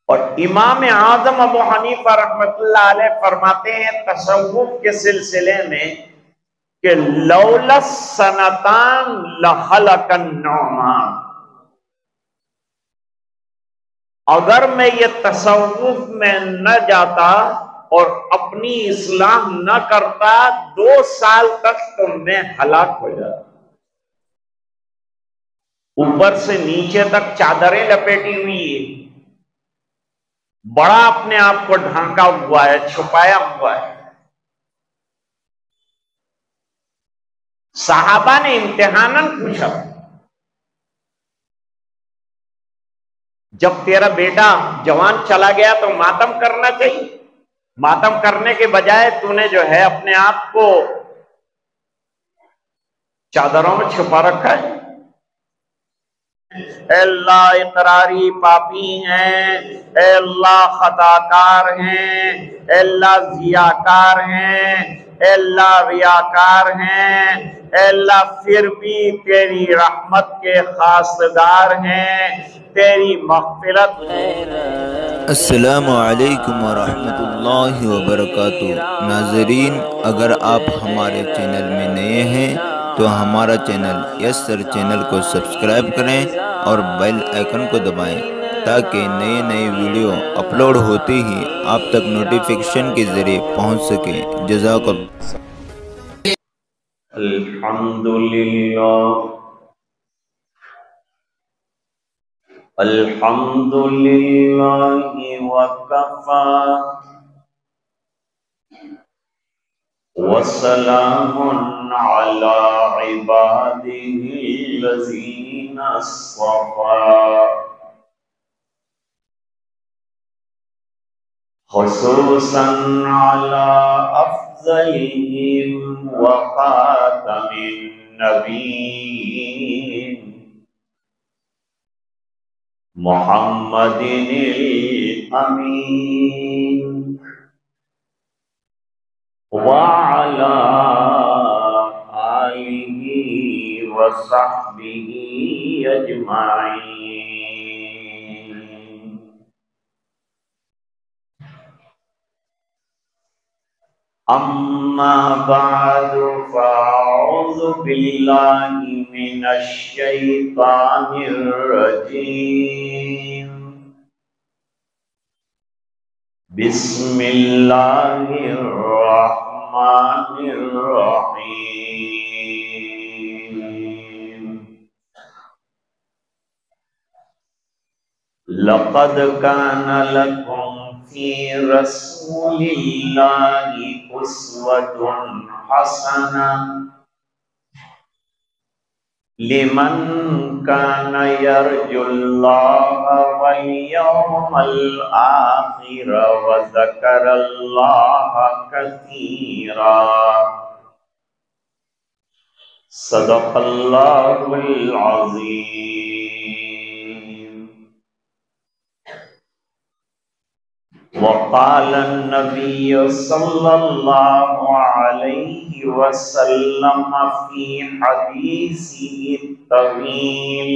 और इमाम आजम अबू हनीफा रहमतुल्लाह अलैह फरमाते हैं तसव्वुफ के सिलसिले में कि लौलस सनतान लखलकन नौमान, अगर मैं ये तसव्वुफ में न जाता और अपनी इस्लाह न करता 2 साल तक तो मैं हलाक हो जाता। ऊपर से नीचे तक चादरें लपेटी हुई है, बड़ा अपने आप को ढांका हुआ है, छुपाया हुआ है। साहबा ने इम्तिहानन पूछा, जब तेरा बेटा जवान चला गया तो मातम करना चाहिए, मातम करने के बजाय तूने जो है अपने आप को चादरों में छुपा रखा है। अल्लाह इकरारी पापी हैं, अल्लाह खताकार हैं, अल्लाह जियाकार हैं, अल्लाह रियाकार हैं, अल्लाह फिर भी तेरी रहमत के खासदार हैं, तेरी मग़फ़िरत। अस्सलामु अलैकुम वरहमतुल्लाहि वबरकातुहू। नाज़रीन, अगर आप हमारे चैनल में नए हैं तो हमारा चैनल यस्सर चैनल को सब्सक्राइब करें और बेल आइकन को दबाएं ताकि नए नए वीडियो अपलोड होते ही आप तक नोटिफिकेशन के ज़रिए पहुंच सके। जज़ाकल्लाह। अल्हम्दुलिल्लाह अल्हम्दुलिल्लाहि वकफ़ा वस्सलामुन अला इबादिहिल्लज़ीना अस्फ़ा। खुसूसन अला अफ़ज़लिहिम व ख़ातमिन नबीय्यीन मुहम्मदिनिल अमीन व अला आलिहि व सहबिहि अजमाइन। अम्मा बादु फ़अऊज़ु बिल्लाहि मिनश शैतानिर रजीम। बिस्मिल्लाहिर रहमानिर रहीम। लक़द कान लकुम फ़ी रसूलिल्लाहि उस्वतुन हसना लिमन कान यर्जुल्लाह वल यौमल आखिर व ज़करल्लाह कसीरा। सदक़ल्लाहुल अज़ीम। वक़ालन नबिय्यु सल्लल्लाहु अलैहि वसल्लम फ़ी हदीसिही तवील।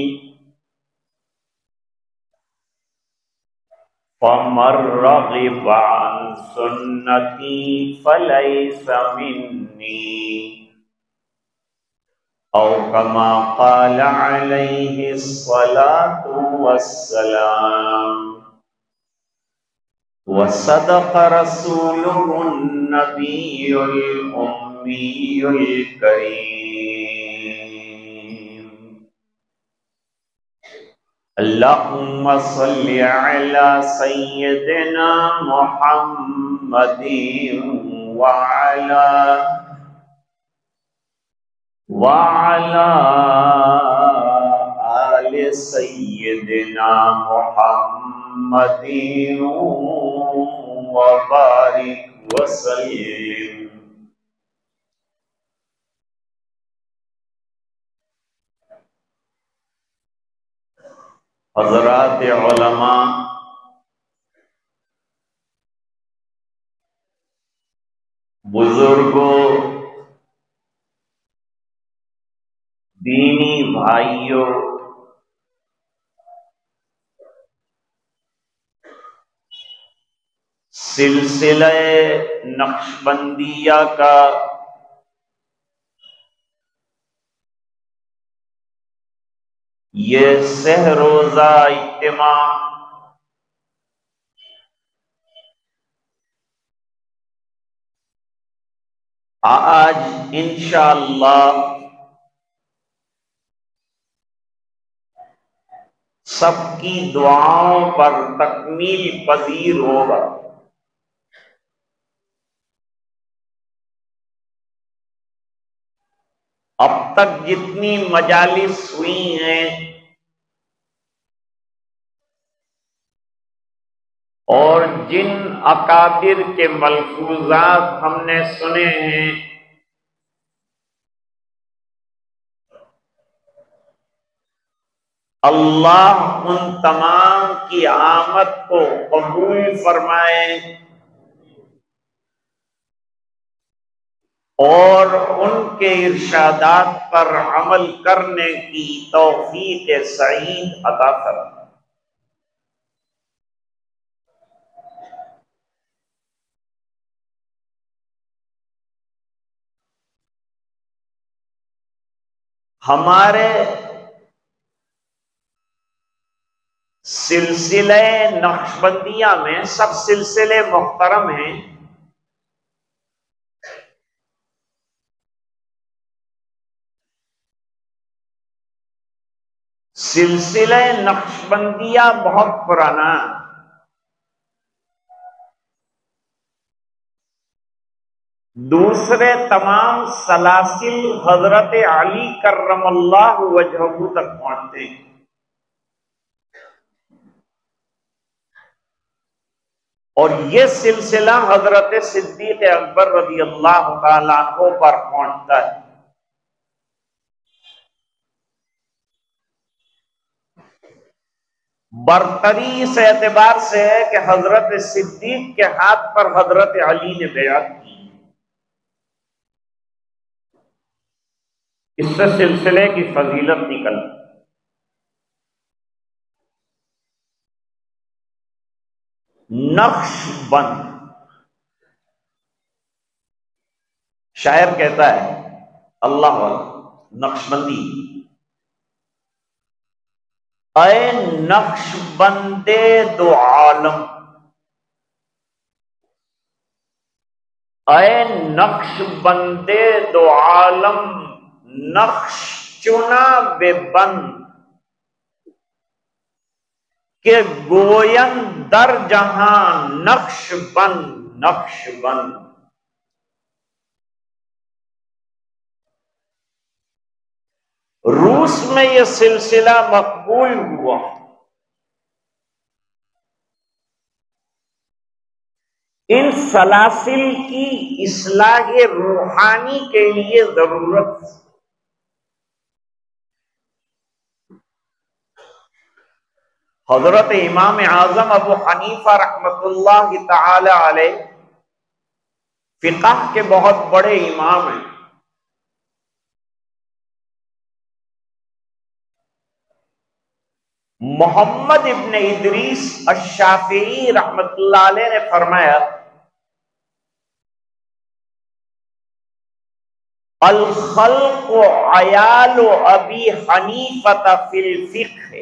फ़मन रग़िब अन सुन्नती फ़लैसा मिन्नी औ कमा क़ाल अलैहिस्सलातु वस्सलाम। वसदक़ रसूलुहुन नबियुल उम्मियुल करीम। अल्लाहुम्मा सल्लि अला सय्यिदिना मुहम्मदिन व अला आलि सय्यिदिना मुहम्मदिन व बारिक व सल्लिम। हज़रात उलमा, बुजुर्गों, दीनी भाइयों, सिलसिला नक्शबंदिया का ये सहरोजा इज्तिमा आज इंशाअल्लाह सबकी दुआओं पर तकमील पजीर होगा। अब तक जितनी मजालिस हुई हैं और जिन अकाबिर के मलफूजात हमने सुने हैं, अल्लाह उन तमाम की आमद को कबूल फरमाए और उनके इरशादात पर अमल करने की तौफीक सईद अता फरमाए। हमारे सिलसिले नक्शबंदिया में सब सिलसिले मुहतरम हैं, सिलसिले नक्शबंदिया बहुत पुराना। दूसरे तमाम सलासिल हजरत अली कर्रमल्लाहु वजहहू तक पहुंचते हैं। और यह सिलसिला हजरत सिद्दीक अकबर रज़ी अल्लाह तआला अन्हु पर पहुंचता है। बरतरी इस एतबार से है कि हजरत सिद्दीक के हाथ पर हजरत अली ने बैअत की। इससे सिलसिले की फजीलत निकल। नक्शबंद, शायर कहता है अल्लाह वाला नक्शबंदी, ऐ नक्शबंदे दो आलम, ऐ नक्शबंदे दो आलम, नक्श चुना बेबंद के गोयन दर जहां नक्शबंद नक्शबंद। रूस में यह सिलसिला मकबूल हुआ। इन सलासिल की इस्लाह रूहानी के लिए जरूरत। हजरत इमाम आजम अबू हनीफा रहमतुल्लाह तआला अलैह फिक़ह के बहुत बड़े इमाम हैं। मोहम्मद इब्न इदरीस अश-शाफ़िई रहमतुल्लाह अलैह ने फरमाया, अल खल्क़ अयाल अबी हनीफा फिल फ़िक़्ह,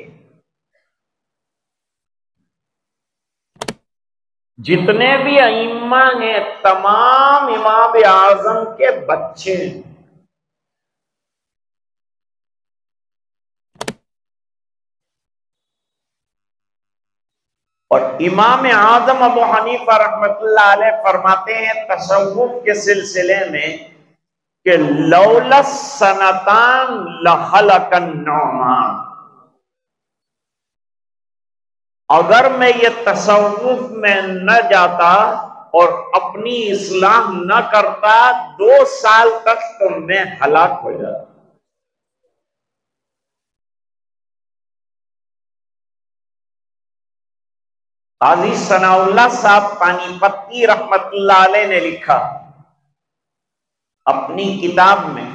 जितने भी अइम्मा हैं तमाम इमाम आजम के बच्चे हैं। और इमाम आजम अबू हनीफा रहमतुल्लाह अलैह फरमाते हैं तसव्वुफ के सिलसिले में कि लौलस सनतान लहलकन नौमान, अगर मैं ये तसव्वुफ में न जाता और अपनी इस्लाह न करता 2 साल तक तो मैं हलाक हो जाता। काजी सनाउल्लाह साहब पानीपत्ती रहमतुल्लाह अलैह ने लिखा अपनी किताब में,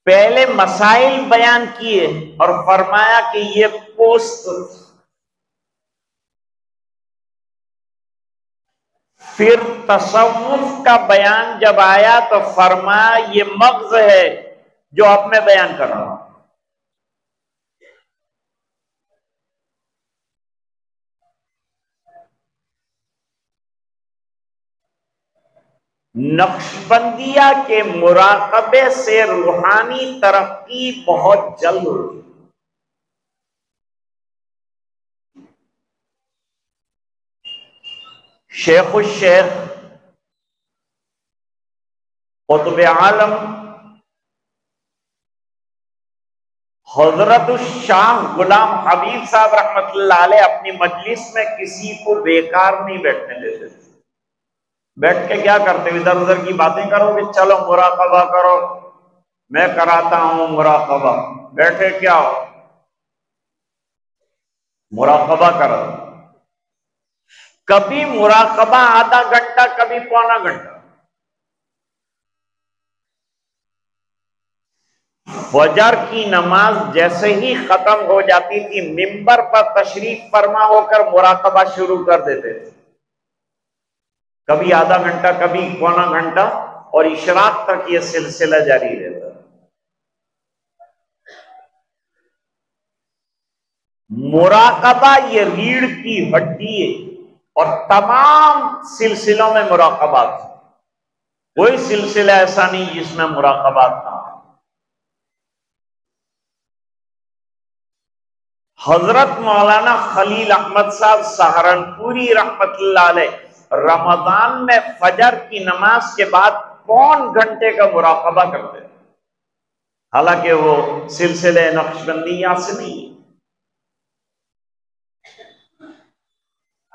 पहले मसाइल बयान किए और फरमाया कि ये पोस्त फिर तसव्वुफ का बयान जब आया तो फरमाया ये मग़ज़ है जो अब मैं बयान कर रहा हूं। नक्शबंदिया के मुराकबे से रूहानी तरक्की बहुत जल्द होती। शेख कुतुब आलम हजरत शाह गुलाम हबीब साहब रहमतुल्लाह अलैह अपनी मजलिस में किसी को बेकार नहीं बैठने देते थे। बैठ के क्या करते, इधर उधर की बातें करोगे, चलो मुराकबा करो, मैं कराता हूं मुराकबा। बैठे क्या हो, मुराकबा करो। कभी मुराकबा आधा घंटा, कभी पौना घंटा। फजर की नमाज जैसे ही खत्म हो जाती थी, मिंबर पर तशरीफ फरमा होकर मुराकबा शुरू कर देते थे। कभी आधा घंटा, कभी पौना घंटा, और इशराक तक यह सिलसिला जारी रहता। मुराकबा ये रीढ़ की हड्डी है, और तमाम सिलसिलों में मुराकबा था। कोई सिलसिला ऐसा नहीं जिसमें मुराकबा था। हजरत मौलाना खलील अहमद साहब सहारनपुरी रहमतुल्लाह अलैह रमजान में फजर की नमाज के बाद पौन घंटे का मुराकबा करते थे। हालांकि वो सिलसिले नक्शबंदियां से नहीं।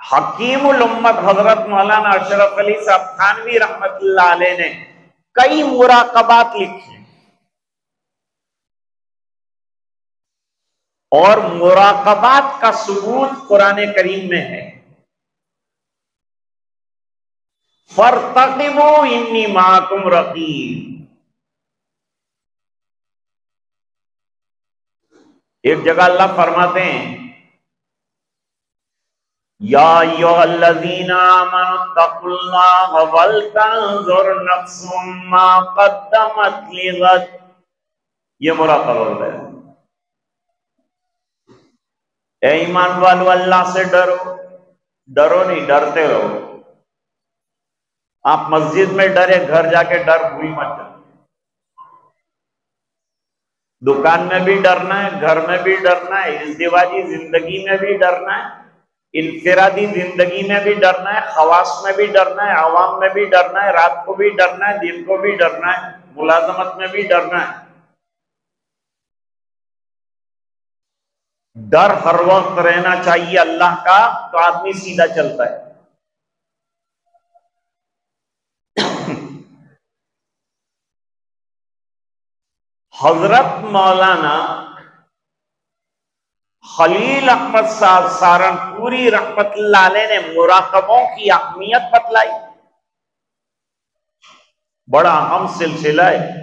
हकीमुल उम्मत हजरत मौलाना अशरफ अली साहब थानवी रहमतुल्लाह अलैह ने कई मुराकबात लिखे, और मुराकबात का सबूत कुरान करीम में है। फर्तकिबू इन्नी माकुम रकीब। एक जगह अल्लाह फरमाते हैं, या अय्युहल्लज़ीना आमनु तक़ुल्लाह वल तंजुर नफ्सुम मा क़द्दमत लिग़द। ये मुराकबा है। ए ईमान वालो, अल्लाह से डरो। डरो नहीं, डरते रहो। आप मस्जिद में डरे, घर जाके डर भूल मत जाओ। दुकान में भी डरना है, घर में भी डरना है, इज़्दिवाजी जिंदगी में भी डरना है, इनफिरादी जिंदगी में भी डरना है, खवास में भी डरना है, आवाम में भी डरना है, रात को भी डरना है, दिन को भी डरना है, मुलाजमत में भी डरना है। डर हर वक्त रहना चाहिए अल्लाह का, तो आदमी सीधा चलता है। हजरत मौलाना खलील अहमद साहब सहारनपुरी रहमतुल्लाह अलैह ने मुराकबों की अहमियत बतलाई। बड़ा अहम सिलसिला है।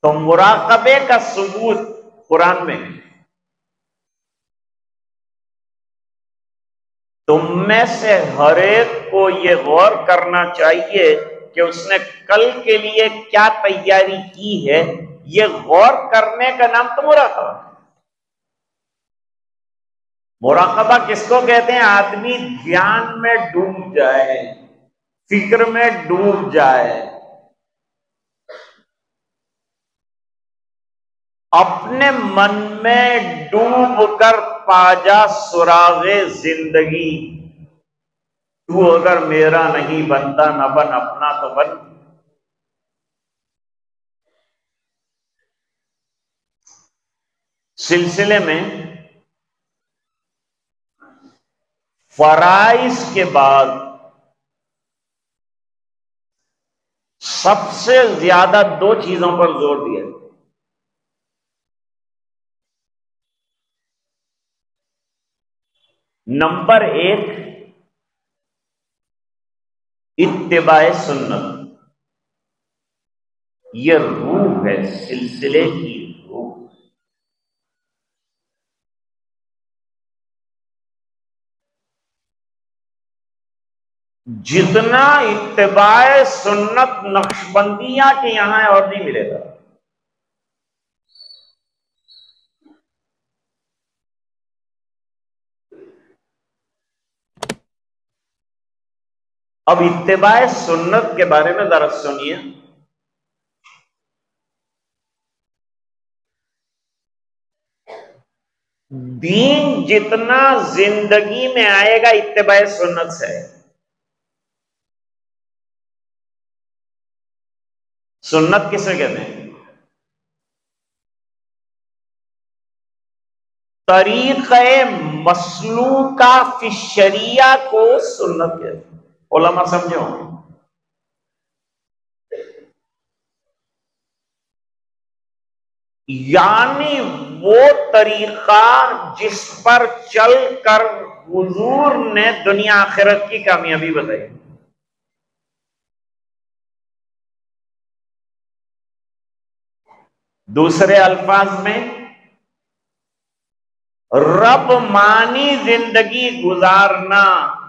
तो मुराकबे का सबूत कुरान में। तुम में से हर एक को यह गौर करना चाहिए कि उसने कल के लिए क्या तैयारी की है। यह गौर करने का नाम तो मुराकबा। मुराकबा किसको कहते हैं? आदमी ध्यान में डूब जाए, फिक्र में डूब जाए, अपने मन में डूब कर पाजा सुरागे जिंदगी। तू अगर मेरा नहीं बनता न बन अपना तो बन। सिलसिले में फराइज के बाद सबसे ज्यादा दो चीजों पर जोर दिया। नंबर एक, इत्तिबाए सुन्नत। यह रूह रूह है, सिलसिले की रूह। जितना इत्तिबाए सुन्नत नक्शबंदिया के यहां है और नहीं मिलेगा। अब इत्तिबाए सुन्नत के बारे में जरा सुनिए। दीन जितना जिंदगी में आएगा इत्तिबाए सुन्नत से। सुन्नत किसे कहते हैं? तरीक़े मसलूका फी शरिया को सुन्नत कहते हैं। उलमा समझे होंगे। यानी वो तरीका जिस पर चलकर हुजूर ने दुनिया आखिरत की कामयाबी बताई। दूसरे अल्फाज में, रब मानी जिंदगी गुजारना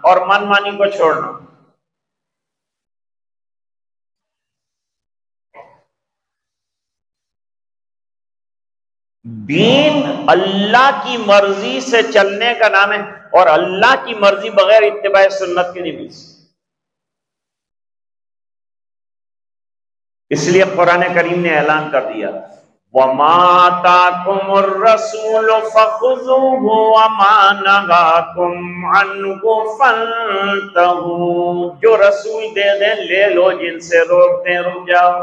और मनमानी को छोड़ना। दीन अल्लाह की मर्जी से चलने का नाम है और अल्लाह की मर्जी बगैर इत्तिबाए सुन्नत के नहीं मिल सकती। इसलिए कुरान करीम ने ऐलान कर दिया, वमा ताकुमुर रसूल फखुज़ूहु वमा नहाकुम अन्हु फंतहू। जो रसूल दे दें ले लो, जिनसे रोक दें रुक जाओ।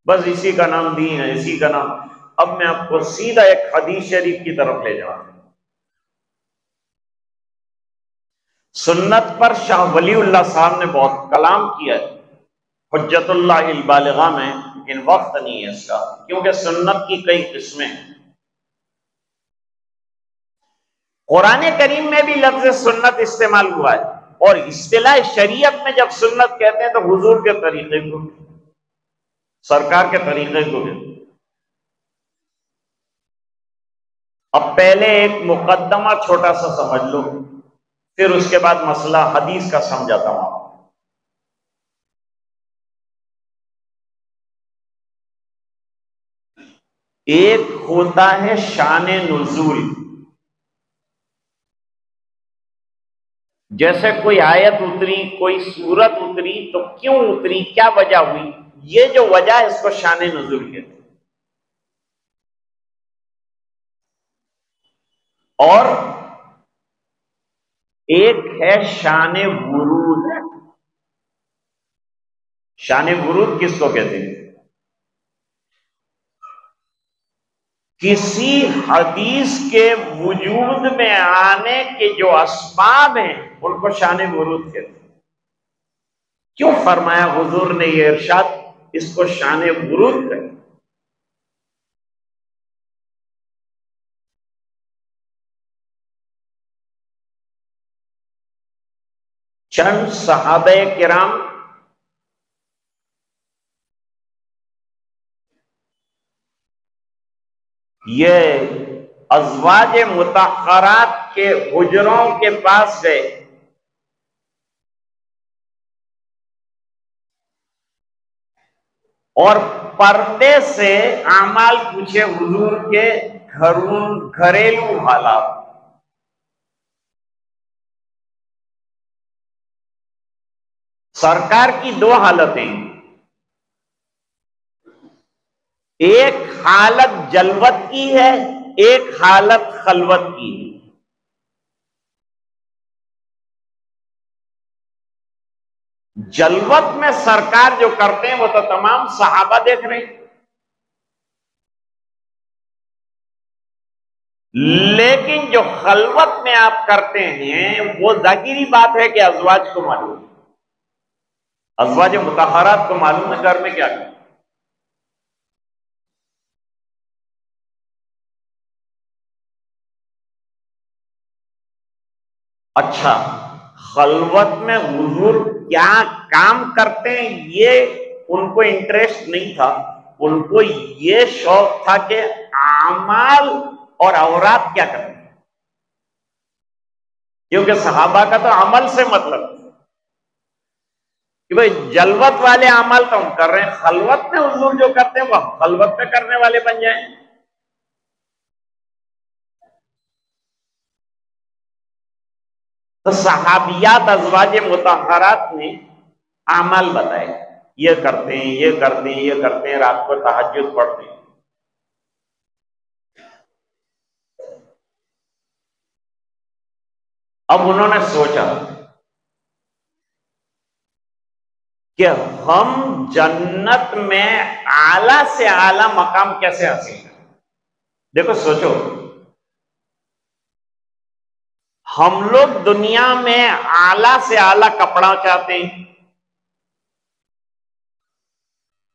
बस इसी का नाम दीन है, इसी का नाम। अब मैं आपको सीधा एक हदीस शरीफ की तरफ ले जाऊं। सुन्नत पर शाह वलीउल्लाह साहब ने बहुत कलाम किया है हुज्जतुल्लाह बालिगा में, लेकिन वक्त नहीं है इसका, क्योंकि सुन्नत की कई किस्में हैं। कुरान करीम में भी लफ्ज सुन्नत इस्तेमाल हुआ है और इस्तिलाह शरीयत में जब सुन्नत कहते हैं तो हुजूर के तरीके को, सरकार के तरीके को भी। अब पहले एक मुकद्दमा छोटा सा समझ लो, फिर उसके बाद मसला हदीस का समझाता हूं। एक होता है शाने नुज़ूल, जैसे कोई आयत उतरी, कोई सूरत उतरी तो क्यों उतरी, क्या वजह हुई, ये जो वजह है इसको शाने नुज़ूल कहते हैं। और एक है शाने वुरूद। शाने वुरूद किसको कहते हैं? किसी हदीस के वजूद में आने के जो असबाब हैं उनको शाने वुरूद कहते हैं। क्यों फरमाया हुजूर ने ये इरशाद, इसको शाने वुरूद कहते हैं। चंद सहाबे किराम ये अज़वाज मुतहरात के हुजरों के पास गए और पर्दे से आमाल पूछे, हुजूर के घरेलू हालात। सरकार की दो हालतें, एक हालत जलवत की है, एक हालत खलवत की है। जलवत में सरकार जो करते हैं वो तो तमाम सहाबा देख रहे हैं, लेकिन जो खलवत में आप करते हैं वो जाहिरी बात है कि अज़वाज को मालूम है, अज़वाज मुतहरात को मालूम है घर में क्या कर। अच्छा, खलवत में हुजूर क्या काम करते हैं ये उनको इंटरेस्ट नहीं था, उनको ये शौक था कि आमाल और औरात क्या करना, क्योंकि सहाबा का तो अमल से मतलब कि भाई जलवत वाले अमल तो हम कर रहे हैं, खलवत में हुजूर जो करते हैं वो खलवत में करने वाले बन जाएं। तो सहाबियात अज़वाज मुतहहरात ने अमल बताए, ये करते हैं, ये करते हैं, ये करते हैं, रात को तहज्जुद पढ़ते हैं। अब उन्होंने सोचा कि हम जन्नत में आला से आला मकाम कैसे हासिल करें। देखो सोचो, हम लोग दुनिया में आला से आला कपड़ा चाहते हैं,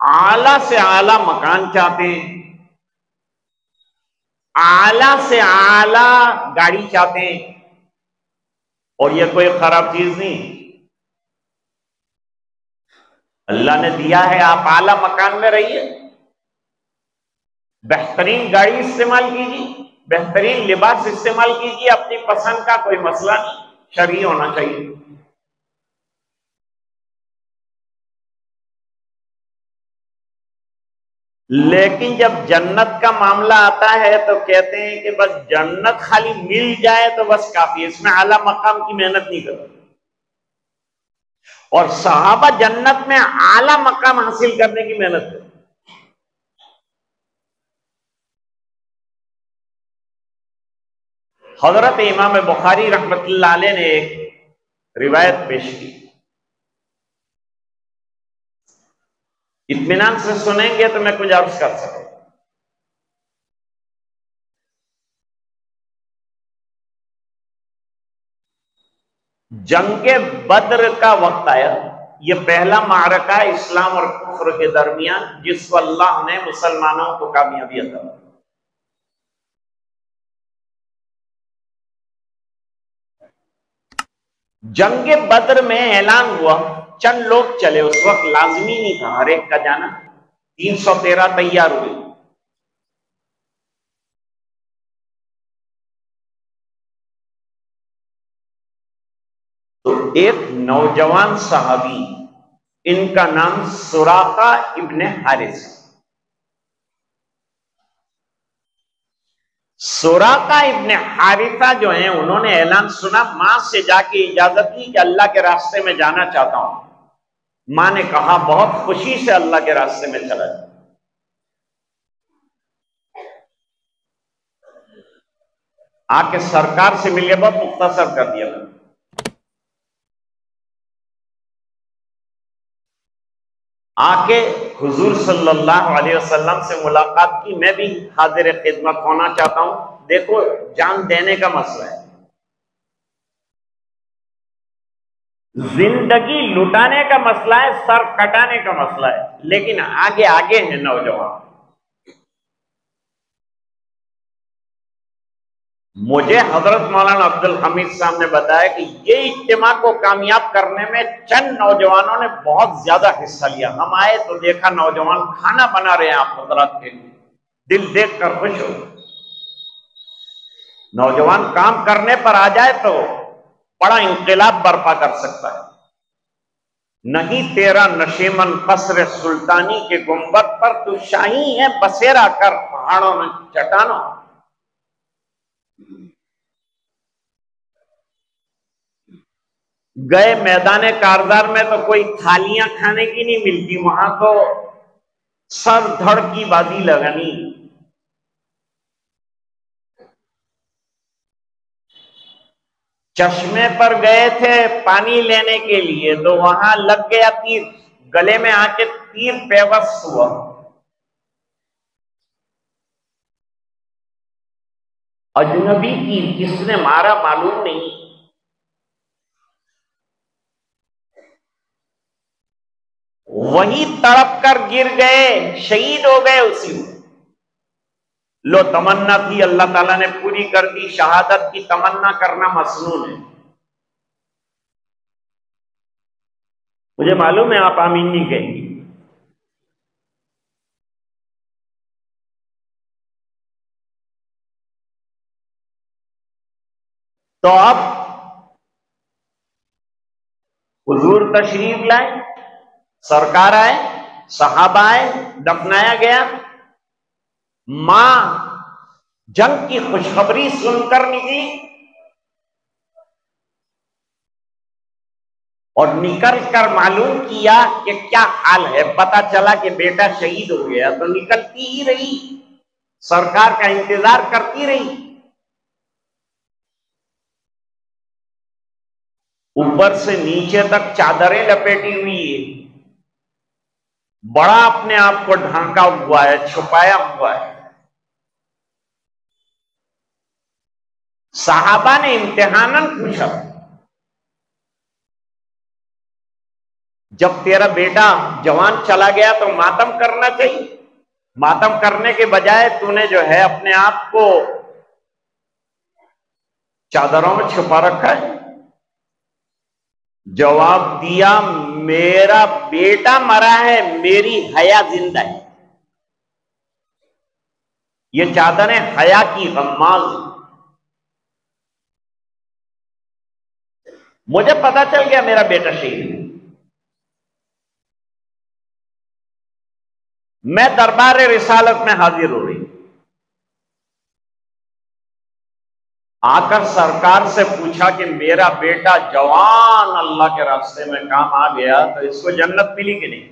आला से आला मकान चाहते हैं, आला से आला गाड़ी चाहते हैं, और यह कोई खराब चीज नहीं, अल्लाह ने दिया है, आप आला मकान में रहिए, बेहतरीन गाड़ी इस्तेमाल कीजिए, बेहतरीन लिबास इस्तेमाल कीजिए, अपनी पसंद का, कोई मसला नहीं, शरई होना चाहिए। लेकिन जब जन्नत का मामला आता है तो कहते हैं कि बस जन्नत खाली मिल जाए तो बस काफी, इसमें आला मकाम की मेहनत नहीं करो। और सहाबा जन्नत में आला मकाम हासिल करने की मेहनत करो। हजरत इमाम बुखारी रहमतुल्लाह अलैह ने एक रिवायत पेश की, इत्मीनान से सुनेंगे तो मैं कुछ अर्ज कर सकूं। जंगे बद्र का वक्त आया, यह पहला मारका इस्लाम और कुफ्र के दरमियान जिसको अल्लाह ने मुसलमानों को कामयाबी अता की। जंगे बद्र में ऐलान हुआ, चंद लोग चले, उस वक्त लाजमी नहीं था हर एक का जाना, 313 तैयार हुए। तो एक नौजवान सहाबी, इनका नाम सुराका इब्ने हारिस। सुराका इब्ने हारिसा जो है, उन्होंने ऐलान सुना, मां से जाके इजाजत ली कि अल्लाह के रास्ते में जाना चाहता हूं। मां ने कहा बहुत खुशी से अल्लाह के रास्ते में चला जाए। आके सरकार से मिले, बहुत मुख्तसर कर दिया मैंने। आके हुजूर सल्लल्लाहु अलैहि वसल्लम से मुलाकात की, मैं भी हाजिर खिदमत होना चाहता हूं। देखो, जान देने का मसला है, जिंदगी लुटाने का मसला है, सर कटाने का मसला है, लेकिन आगे आगे है नौजवान। मुझे हजरत मौलाना अब्दुल हमीद साहब ने बताया कि ये इज्तिमा को कामयाब करने में चंद नौजवानों ने बहुत ज्यादा हिस्सा लिया। हम आए तो देखा नौजवान खाना बना रहे हैं आप हजरात के लिए, दिल देख कर खुश हो। नौजवान काम करने पर आ जाए तो बड़ा इंकलाब बर्पा कर सकता है। नहीं तेरा नशेमन कसर सुल्तानी के गुंबद पर, तू शाही है बसेरा कर पहाड़ों में चट्टानों। गए मैदान कारदार में तो कोई थालियां खाने की नहीं मिलती, वहां तो सर धड़ की बाजी लगानी। चश्मे पर गए थे पानी लेने के लिए, तो वहां लग गया तीर, गले में आके तीर बेबस हुआ। अजनबी तीर, किसने मारा मालूम नहीं। वही तड़प कर गिर गए, शहीद हो गए उसी में। लो, तमन्ना थी, अल्लाह ताला ने पूरी कर दी। शहादत की तमन्ना करना मसनून है। मुझे मालूम है आप आमीन नहीं कहेंगी, तो अब हुजूर तशरीफ लाए, सरकार आए, सहाबा आए, दफनाया गया। मां जंग की खुशखबरी सुनकर निकली और निकल कर मालूम किया कि क्या हाल है। पता चला कि बेटा शहीद हो गया, तो निकलती ही रही, सरकार का इंतजार करती रही। ऊपर से नीचे तक चादरें लपेटी हुई है, बड़ा अपने आप को ढांका हुआ है, छुपाया हुआ है। साहबा ने इम्तिहानन पूछा, जब तेरा बेटा जवान चला गया तो मातम करना चाहिए, मातम करने के बजाय तूने जो है अपने आप को चादरों में छुपा रखा है। जवाब दिया, मेरा बेटा मरा है, मेरी हया जिंदा है। ये चादरें हया की गम्माज। मुझे पता चल गया मेरा बेटा शहीद है। मैं दरबार रिसालत में हाजिर हो रही, आकर सरकार से पूछा कि मेरा बेटा जवान अल्लाह के रास्ते में काम आ गया, तो इसको जन्नत मिली कि नहीं?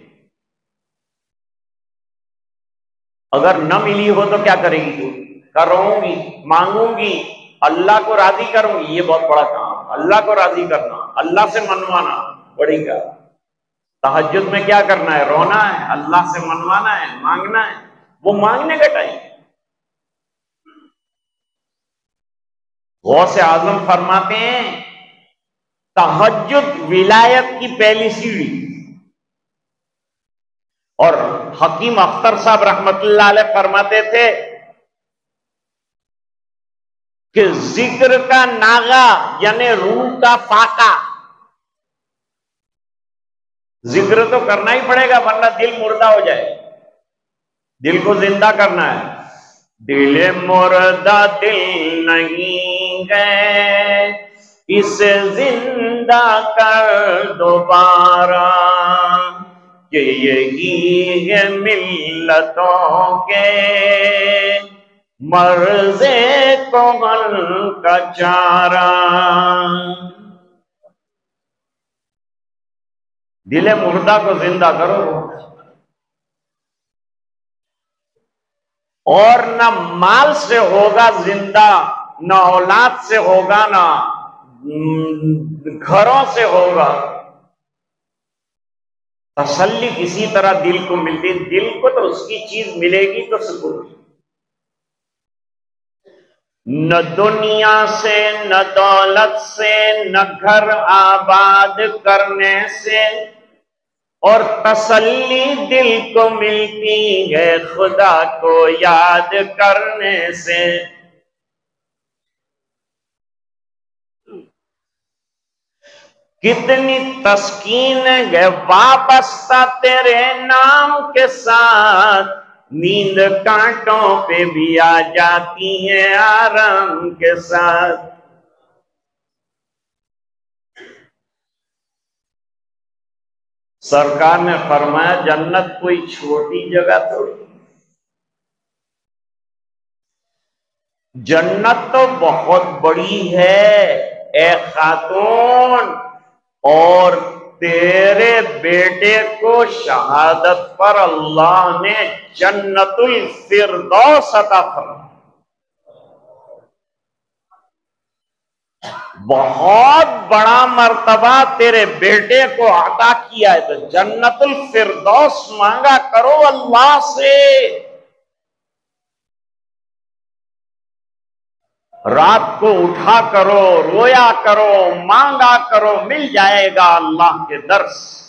अगर न मिली हो तो क्या करेगी तू? करूंगी, मांगूंगी, अल्लाह को राजी करूंगी। ये बहुत बड़ा काम, अल्लाह को राजी करना, अल्लाह से मनवाना बड़ी का। तहज्जुद में क्या करना है? रोना है, अल्लाह से मनवाना है, मांगना है। वो मांगने का टाइम। गौसे आजम फरमाते हैं, तहज्जुद विलायत की पहली सीढ़ी। और हकीम अख्तर साहब रहमतुल्लाह अलैह फरमाते थे कि जिक्र का नागा यानी रूह का फाका। जिक्र तो करना ही पड़ेगा वरना दिल मुर्दा हो जाए। दिल को जिंदा करना है। दिल मुर्दा दिल नहीं गए, इसे जिंदा कर दोबारा, कि यही है मिल्लतों के मर्ज़े कोमल का चारा। दिले मुर्दा को जिंदा करो। और न माल से होगा जिंदा, न औलाद से होगा, ना घरों से होगा। तसल्ली किसी तरह दिल को मिलती, दिल को तो उसकी चीज मिलेगी तो सुकून। न दुनिया से, न दौलत से, न घर आबाद करने से, और तसल्ली दिल को मिलती है खुदा को याद करने से। कितनी तस्कीन है वाबस्ता तेरे नाम के साथ, नींद कांटों पे भी आ जाती है आराम के साथ। सरकार ने फरमाया, जन्नत कोई छोटी जगह थोड़ी, जन्नत तो बहुत बड़ी है ए खातून। और तेरे बेटे को शहादत पर अल्लाह ने जन्नतुल फिरदौस अता फरमाया। बहुत बड़ा मर्तबा तेरे बेटे को अता किया है, तो जन्नतुल फिरदौस मांगा करो अल्लाह से। रात को उठा करो, रोया करो, मांगा करो, मिल जाएगा अल्लाह के दर से।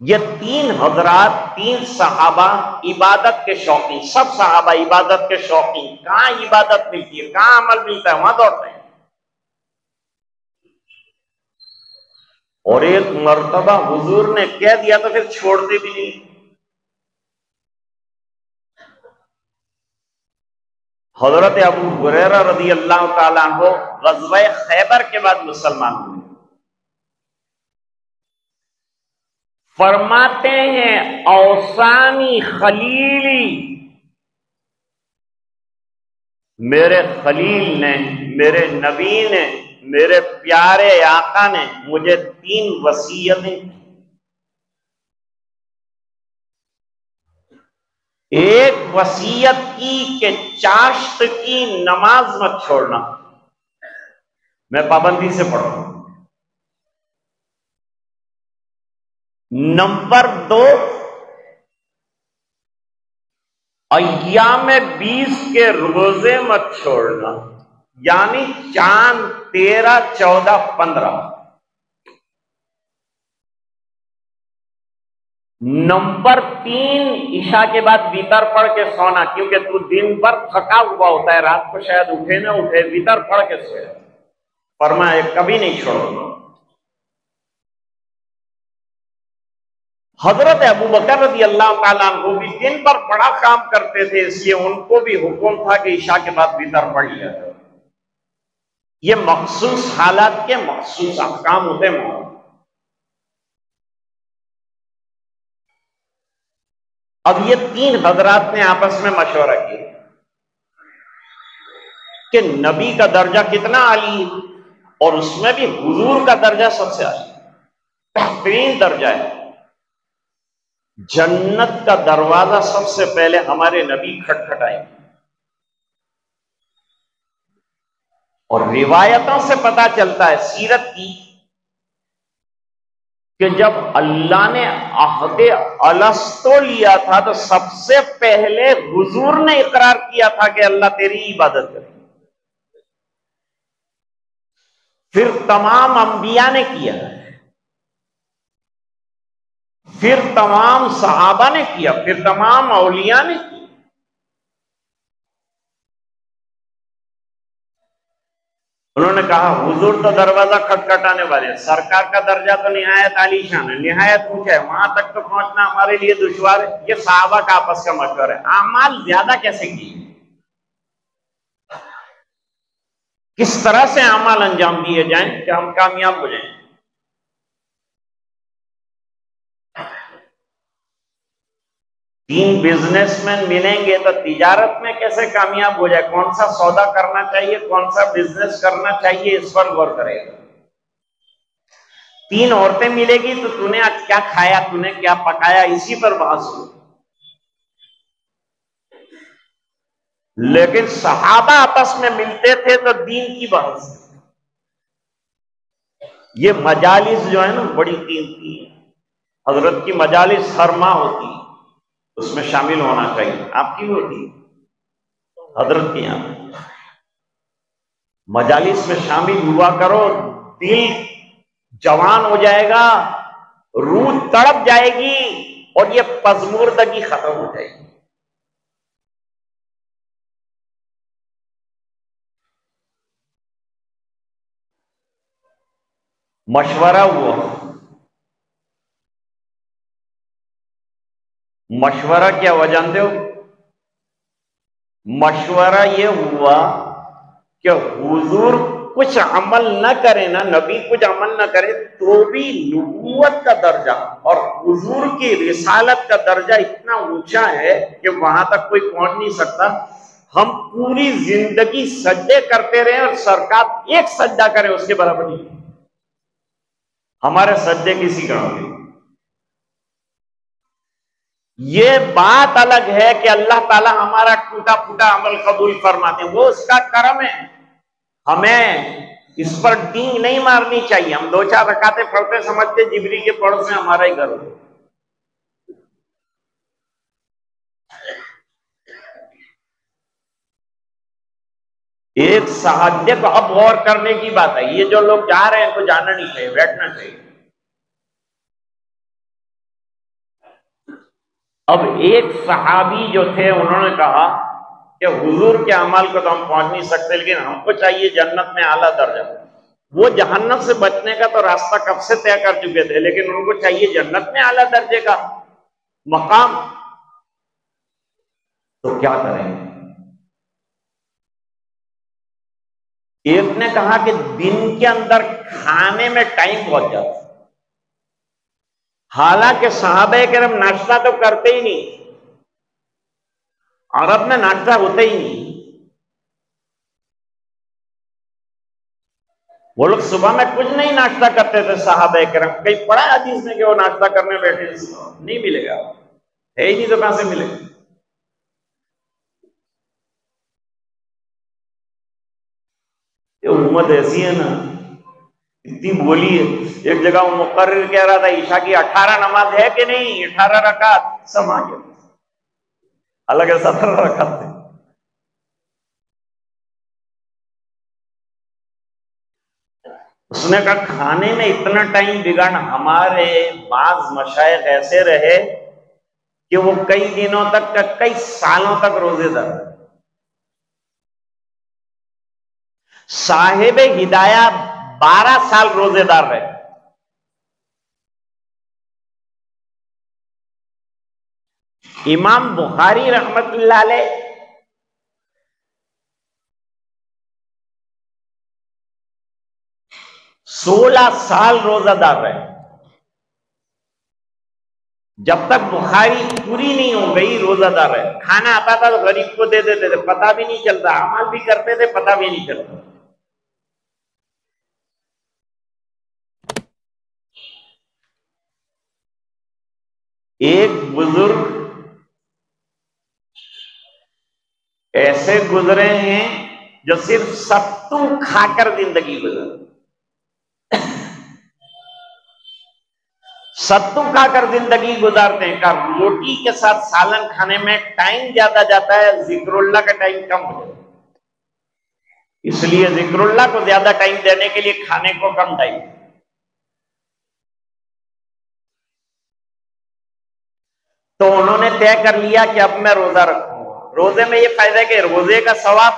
ये तीन हजरात, तीन सहाबा इबादत के शौकीन, सब सहाबा इबादत के शौकीन। कहां इबादत मिलती है, कहां अमल मिलता है, वहां दौड़ते हैं। और एक मर्तबा हुजूर ने कह दिया तो फिर छोड़ते भी नहीं। हजरत अबू हुरैरा रज़ी अल्लाह ताला अन्हु ग़ज़वा खैबर के बाद मुसलमान हुए। फरमाते हैं औसानी खलीली, मेरे खलील ने, मेरे नबी ने, मेरे प्यारे आका ने मुझे 3 वसीयतें की। एक वसीयत की कि चाश्त की नमाज मत छोड़ना, मैं पाबंदी से पढ़ूं। नंबर 2, अय्याम 20 के रोजे मत छोड़ना, यानी चांद 13, 14, 15। नंबर 3, ईशा के बाद वितर पढ़ के सोना, क्योंकि तू दिन भर थका हुआ होता है, रात को शायद उठे ना उठे, वितर पढ़ के सोए। फरमाया कभी नहीं छोड़ो। हजरत अबू बकर रज़ी अल्लाह ताला अन्हु भी दिन भर बड़ा काम करते थे, इसलिए उनको भी हुक्म था कि ईशा के बाद वितर पढ़ लिया जाए। ये मखसूस हालात के मखसूस अहकाम होते हैं। अब ये 3 हजरात ने आपस में मशवरा किया कि नबी का दर्जा कितना आली है, और उसमें भी हुजूर का दर्जा सबसे आली, बेहतरीन दर्जा है। जन्नत का दरवाजा सबसे पहले हमारे नबी खटखटाएंगे। और रिवायतों से पता चलता है सीरत की कि जब अल्लाह ने अहद अलस्तो लिया था तो सबसे पहले हुजूर ने इकरार किया था कि अल्लाह तेरी इबादत करे। फिर तमाम अंबिया ने किया, फिर तमाम सहाबा ने किया, फिर तमाम औलिया ने किया। उन्होंने कहा हुजूर तो दरवाजा खटखटाने वाले, सरकार का दर्जा तो निहायत आलीशान है, निहायत ऊंचा है, वहां तक तो पहुंचना हमारे लिए दुश्वार है। ये सहाबा का आपस का मशवरा है। आमाल ज्यादा कैसे किए, किस तरह से आमाल अंजाम दिए जाएं कि हम कामयाब हो जाएं। तीन बिजनेसमैन मिलेंगे तो तिजारत में कैसे कामयाब हो जाए, कौन सा सौदा करना चाहिए, कौन सा बिजनेस करना चाहिए, इस पर गौर करेगा। 3 औरतें मिलेगी तो तूने आज क्या खाया, तूने क्या पकाया, इसी पर बहस हो। लेकिन सहाबा आपस में मिलते थे तो दीन की बहस। ये मजालिस जो है ना बड़ी कीमती है। हजरत की मजालिस हर माह होती है, उसमें शामिल होना चाहिए। आपकी होती है हजरत के यहां, मजालिस में शामिल हुआ करो, दिल जवान हो जाएगा, रूह तड़प जाएगी और ये पजमूर्दगी खत्म हो जाएगी। मशवरा हुआ, मशवरा क्या हुआ जानते हो? मशवरा ये हुआ कि हुजूर कुछ अमल न करे ना, नबी कुछ अमल न करे तो भी नबूवत का दर्जा और हुजूर की रिसालत का दर्जा इतना ऊंचा है कि वहां तक कोई पहुंच नहीं सकता। हम पूरी जिंदगी सजदे करते रहे और सरकार एक सजदा करे उसके बराबर नहीं। हमारे सजदे किसी काम के। ये बात अलग है कि अल्लाह ताला हमारा टूटा फूटा अमल कबूल फरमाते हैं, वो उसका करम है। हमें इस पर डींग नहीं मारनी चाहिए। हम 2-4 रकातें पढ़ते समझते जिब्री के पड़ोस में हमारा ही घर हो। एक सहादे को अब गौर करने की बात है, ये जो लोग जा रहे हैं तो जाना नहीं चाहिए, बैठना चाहिए। अब एक सहाबी जो थे उन्होंने कहा कि हुजूर के अमल को तो हम पहुंच नहीं सकते, लेकिन हमको चाहिए जन्नत में आला दर्जा। वो जहन्नम से बचने का तो रास्ता कब से तय कर चुके थे, लेकिन उनको चाहिए जन्नत में आला दर्जे का मकाम। तो क्या करें? एक ने कहा कि दिन के अंदर खाने में टाइम बहुत जाता, हालांकि सहाबा किराम नाश्ता तो करते ही नहीं, अरब में नाश्ता होता ही नहीं। वो लोग सुबह में कुछ नहीं नाश्ता करते थे सहाबा किराम। कहीं पढ़ा हदीस में कि वो नाश्ता करने बैठे? नहीं मिलेगा, है ही नहीं तो कहां से मिलेगा। ये उम्मत ऐसी है ना, इतनी बोली है। एक जगह वो मुकर्रिर कह रहा था ईशा की 18 नमाज है कि नहीं, 18 रकात, सब आ गया, अलग 17 रकात थे। उसने कहा खाने में इतना टाइम बिगाड़ना। हमारे बाज मशाइख ऐसे रहे कि वो कई दिनों तक, कई सालों तक रोजेदार। साहिब हिदाया 12 साल रोजेदार रहे। इमाम बुखारी रहमतुल्लाह अलैह 16 साल रोजादार रहे। जब तक बुखारी पूरी नहीं हो गई रोजादार रहे। खाना आता था तो गरीब को दे देते थे, पता भी नहीं चलता, अमल भी करते थे, पता भी नहीं चलता। एक बुजुर्ग ऐसे गुजरे हैं जो सिर्फ सत्तू खाकर जिंदगी गुजरे। सत्तू खाकर जिंदगी गुजारते हैं। का रोटी के साथ सालन खाने में टाइम ज्यादा जाता है, जिक्रुल्लाह का टाइम कम हो जाता है। इसलिए जिक्रुल्लाह को ज्यादा टाइम देने के लिए खाने को कम टाइम। तो उन्होंने तय कर लिया कि अब मैं रोजा रखूंगा। रोजे में ये फायदा है कि रोजे का सवाब,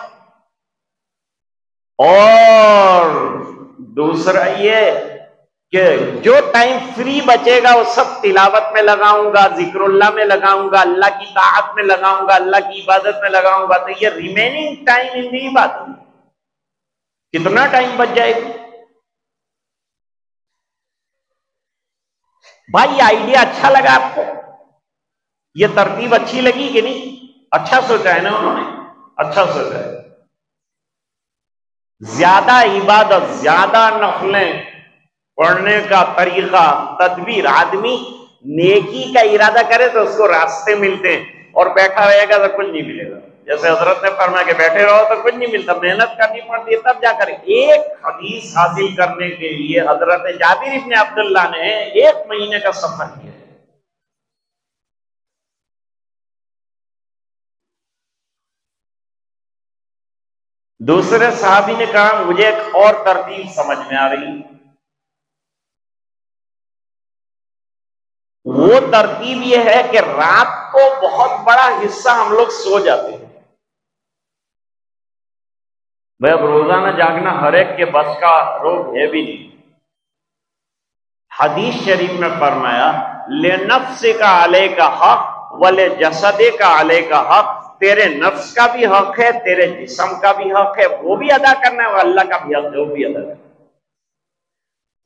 और दूसरा ये कि जो टाइम फ्री बचेगा वो सब तिलावत में लगाऊंगा, जिक्रुल्लाह में लगाऊंगा, अल्लाह की ताअत में लगाऊंगा, अल्लाह की इबादत में लगाऊंगा। तो ये रिमेनिंग टाइम इन दी इबादत, कितना टाइम बच जाएगा। भाई ये आइडिया अच्छा लगा आपको? ये तरतीब अच्छी लगी कि नहीं? अच्छा सोचा है ना उन्होंने, अच्छा सोचा है। ज्यादा इबादत, ज्यादा नफलें पढ़ने का तरीका, तदबीर, आदमी नेकी का इरादा करे तो उसको रास्ते मिलते हैं, और बैठा रहेगा तो कुछ नहीं मिलेगा। जैसे हजरत ने फरमाया कि बैठे रहो तो कुछ नहीं मिलता, मेहनत करनी पड़ती है तब जाकर। एक हदीस हासिल करने के लिए हजरत जाबिर इब्ने अब्दुल्लाह ने 1 महीने का सफर किया। दूसरे साहबी ने कहा मुझे एक और तरतीब समझ में आ रही। वो तरतीब ये है कि रात को बहुत बड़ा हिस्सा हम लोग सो जाते हैं। भाई अब रोजाना जागना हर एक के बस का रोग है भी नहीं। हदीस शरीफ में फरमाया ले नफ्स का आले का हक वले जसदे का आले का हक। तेरे नफ्स का भी हक है, तेरे जिस्म का भी हक है, वो भी अदा करना है, और अल्लाह का भी हक है, वो भी अदा करना है।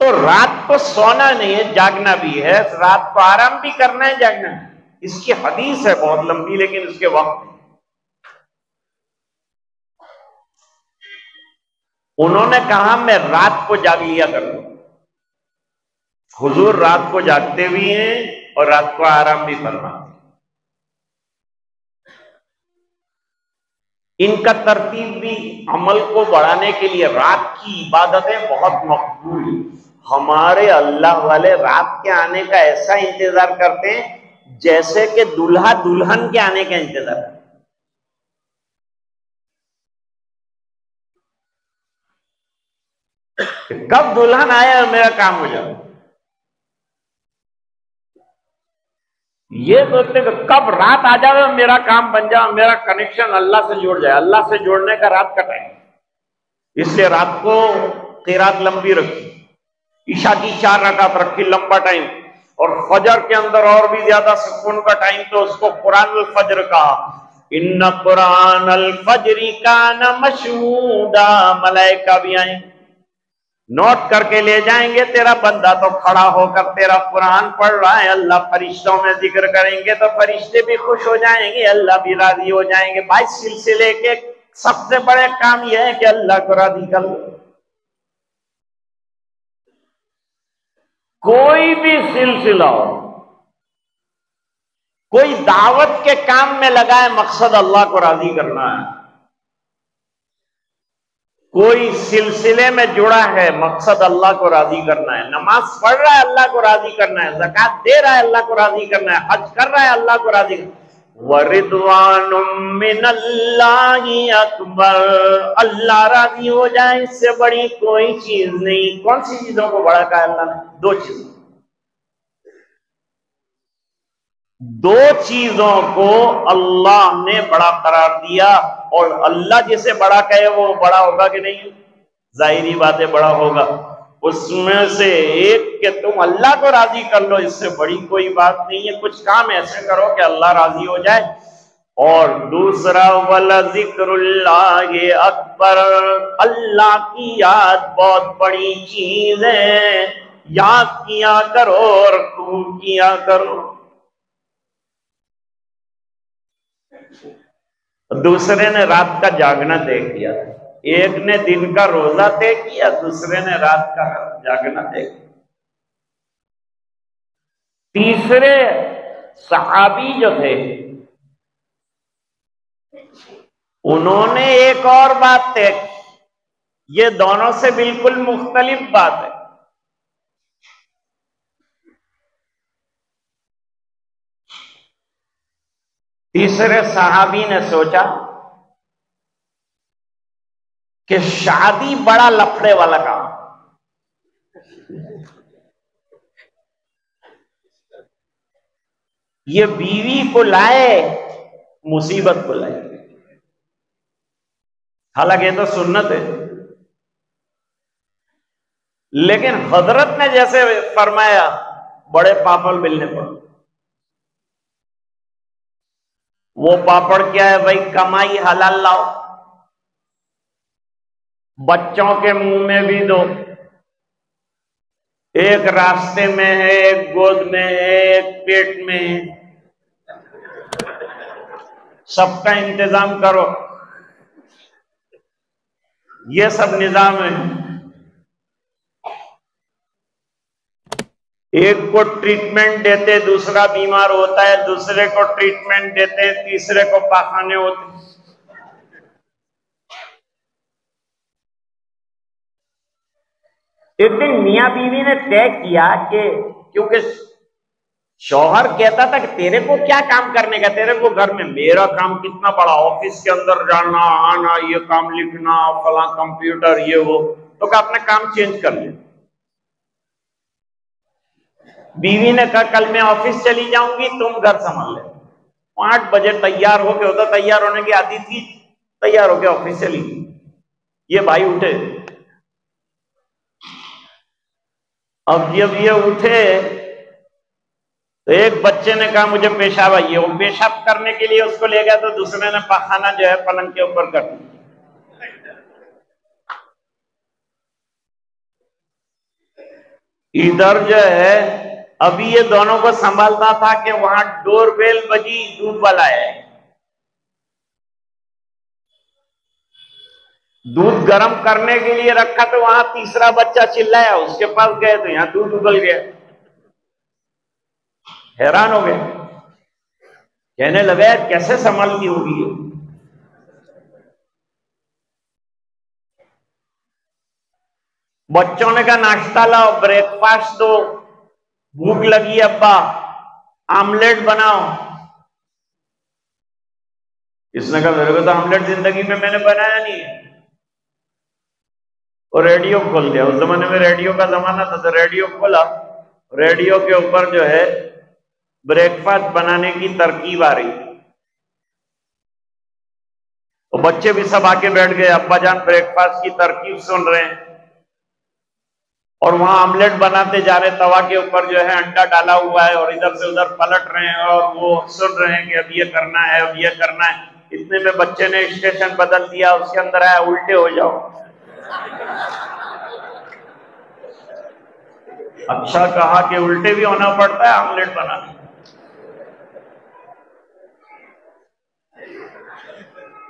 तो रात को सोना नहीं है, जागना भी है। रात को आराम भी करना है, जागना है। इसकी हदीस है बहुत लंबी, लेकिन इसके वक्त उन्होंने कहा मैं रात को जाग लिया करूं। हुजूर रात को जागते भी हैं और रात को आराम भी फरमाते। इनका तरतीब भी अमल को बढ़ाने के लिए। रात की इबादतें बहुत मकबूल। हमारे अल्लाह वाले रात के आने का ऐसा इंतजार करते हैं जैसे कि दूल्हा दुल्हन के आने का इंतजार है। कब दुल्हन आए और मेरा काम हो जाए, ये सोचते कि कब रात आ जाए और मेरा काम बन जाए, मेरा कनेक्शन अल्लाह से जुड़ जाए। अल्लाह से जुड़ने का रात का टाइम, इसलिए रात को क़िरात लंबी रखी, ईशा की 4 रकात रखी, लंबा टाइम। और फजर के अंदर और भी ज्यादा सुकून का टाइम, तो उसको कुरानुल फज्र कहा। इन्न कुरान अल फजरी कान मशहूदा, मलाइका भी आएंगे, नोट करके ले जाएंगे। तेरा बंदा तो खड़ा होकर तेरा कुरान पढ़ रहा है, अल्लाह फरिश्तों में जिक्र करेंगे तो फरिश्ते भी खुश हो जाएंगे, अल्लाह भी राजी हो जाएंगे। भाई सिलसिले के सबसे बड़े काम यह है कि अल्लाह को राजी कर लो। कोई भी सिलसिला हो, कोई दावत के काम में लगा है, मकसद अल्लाह को राजी करना है। कोई सिलसिले में जुड़ा है, मकसद अल्लाह को राजी करना है। नमाज पढ़ रहा है, अल्लाह को राजी करना है। ज़कात दे रहा है, अल्लाह को राजी करना है। हज कर रहा है, अल्लाह को राजी करना है। वरिदवानुम मिनल्लाहि अकबर, अल्लाह राजी हो जाए, इससे बड़ी कोई चीज नहीं। कौन सी चीजों को बड़ा कहा अल्लाह ने? दो चीजों को अल्लाह ने बड़ा करार दिया। और अल्लाह जिसे बड़ा कहे वो बड़ा होगा कि नहीं? जाहिरी बात है, बड़ा होगा। उसमें से एक कि तुम अल्लाह को राजी कर लो, इससे बड़ी कोई बात नहीं है। कुछ काम ऐसे करो कि अल्लाह राजी हो जाए। और दूसरा, वला जिक्रुल्लाहि अकबर, अल्लाह की याद बहुत बड़ी चीज है। याद किया करो और खूब किया करो। दूसरे ने रात का जागना तय किया, एक ने दिन का रोजा तय किया, दूसरे ने रात का जागना तय किया। तीसरे सहाबी जो थे, उन्होंने एक और बात तय की। ये दोनों से बिल्कुल मुख्तलिफ बात है। तीसरे सहाबी ने सोचा कि शादी बड़ा लफड़े वाला काम, ये बीवी को लाए मुसीबत को लाए। हालांकि ये तो सुन्नत है, लेकिन हजरत ने जैसे फरमाया, बड़े पापड़ मिलने पड़े। वो पापड़ क्या है भाई? कमाई हलाल लाओ, बच्चों के मुंह में भी दो। एक रास्ते में है, एक गोद में है, एक पेट में है, सबका इंतजाम करो। ये सब निजाम है। एक को ट्रीटमेंट देते, दूसरा बीमार होता है, दूसरे को ट्रीटमेंट देते, तीसरे को पाखाने होते। एक दिन मियां बीवी ने तय किया कि क्योंकि शौहर कहता था कि तेरे को क्या काम करने का, तेरे को घर में, मेरा काम कितना बड़ा, ऑफिस के अंदर जाना आना, ये काम लिखना, फला कंप्यूटर, ये वो, तो क्या अपना काम चेंज कर ले। बीवी ने कहा कल मैं ऑफिस चली जाऊंगी, तुम घर संभाल ले। 5 बजे तैयार होके, होता तैयार होने की आदत थी, तैयार होके ऑफिस चली। ये भाई उठे। अब जब ये उठे तो एक बच्चे ने कहा मुझे पेशाब आई है। वो पेशाब करने के लिए उसको ले गया तो दूसरे ने पखाना जो है पलंग के ऊपर कर दिया। इधर जो है अभी ये दोनों को संभालता था कि वहां डोरबेल बजी, दूध वाला है। दूध गर्म करने के लिए रखा तो वहां तीसरा बच्चा चिल्लाया, उसके पास गए तो यहां दूध उबल गया। हैरान हो गए, कहने लगे कैसे संभालती होगी ये। बच्चों ने कहा नाश्ता लाओ, ब्रेकफास्ट दो, भूख लगी अब्बा, आमलेट बनाओ। इसने कहा मेरे को तो आमलेट जिंदगी में मैंने बनाया नहीं है। और रेडियो खोल दिया, उस जमाने में रेडियो का जमाना था, तो रेडियो खोला, रेडियो के ऊपर जो है ब्रेकफास्ट बनाने की तरकीब आ रही। तो बच्चे भी सब आके बैठ गए, अब्बा जान ब्रेकफास्ट की तरकीब सुन रहे हैं। और वहां आमलेट बनाते जा रहे, तवा के ऊपर जो है अंडा डाला हुआ है और इधर से उधर पलट रहे हैं और वो सुन रहे हैं कि अब ये करना है, अब ये करना है। इतने में बच्चे ने स्टेशन बदल दिया, उसके अंदर आया उल्टे हो जाओ। अच्छा कहा कि उल्टे भी होना पड़ता है ऑमलेट बनाने।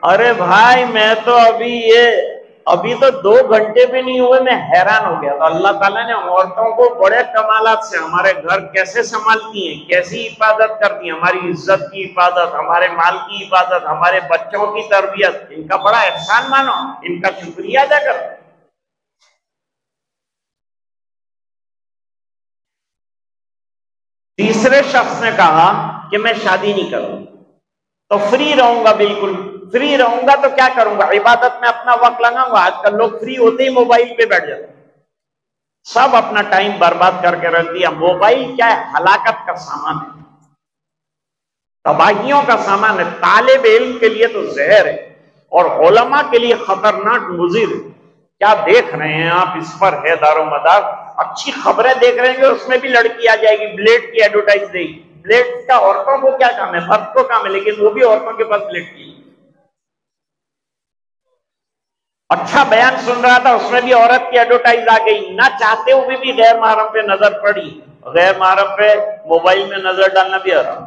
अरे भाई मैं तो अभी तो 2 घंटे भी नहीं हुए, मैं हैरान हो गया। तो अल्लाह ताला ने औरतों को बड़े कमालात से हमारे घर कैसे संभालती हैं, कैसी हिफाजत करती हैं, हमारी इज्जत की हिफाजत, हमारे माल की हिफाजत, हमारे बच्चों की तरबियत, इनका बड़ा एहसान मानो, इनका शुक्रिया अदा करो। तीसरे शख्स ने कहा कि मैं शादी नहीं करूंगा, तो फ्री रहूंगा, बिल्कुल फ्री रहूंगा। तो क्या करूंगा, इबादत में अपना वक्त लगाऊंगा। आजकल लोग फ्री होते ही मोबाइल पे बैठ जाते, सब अपना टाइम बर्बाद करके रख दिया। मोबाइल क्या है, हलाकत का सामान है, तबाहियों का सामान है। तालिब इल्म के लिए तो जहर है और उलमा के लिए खतरनाक मुजीर है। क्या देख रहे हैं आप, इस पर है दारो मदार। अच्छी खबरें देख रहे हैं, उसमें भी लड़की आ जाएगी, ब्लेड की एडवर्टाइज देगी। ब्लेड का औरतों को क्या काम है, मर्द को काम है, लेकिन वो भी औरतों के पास ब्लेड की। अच्छा बयान सुन रहा था, उसमें भी औरत की एडवर्टाइज आ गई, ना चाहते हुए भी गैर महरम पे नजर पड़ी। गैर महरम पे मोबाइल में नजर डालना भी हराम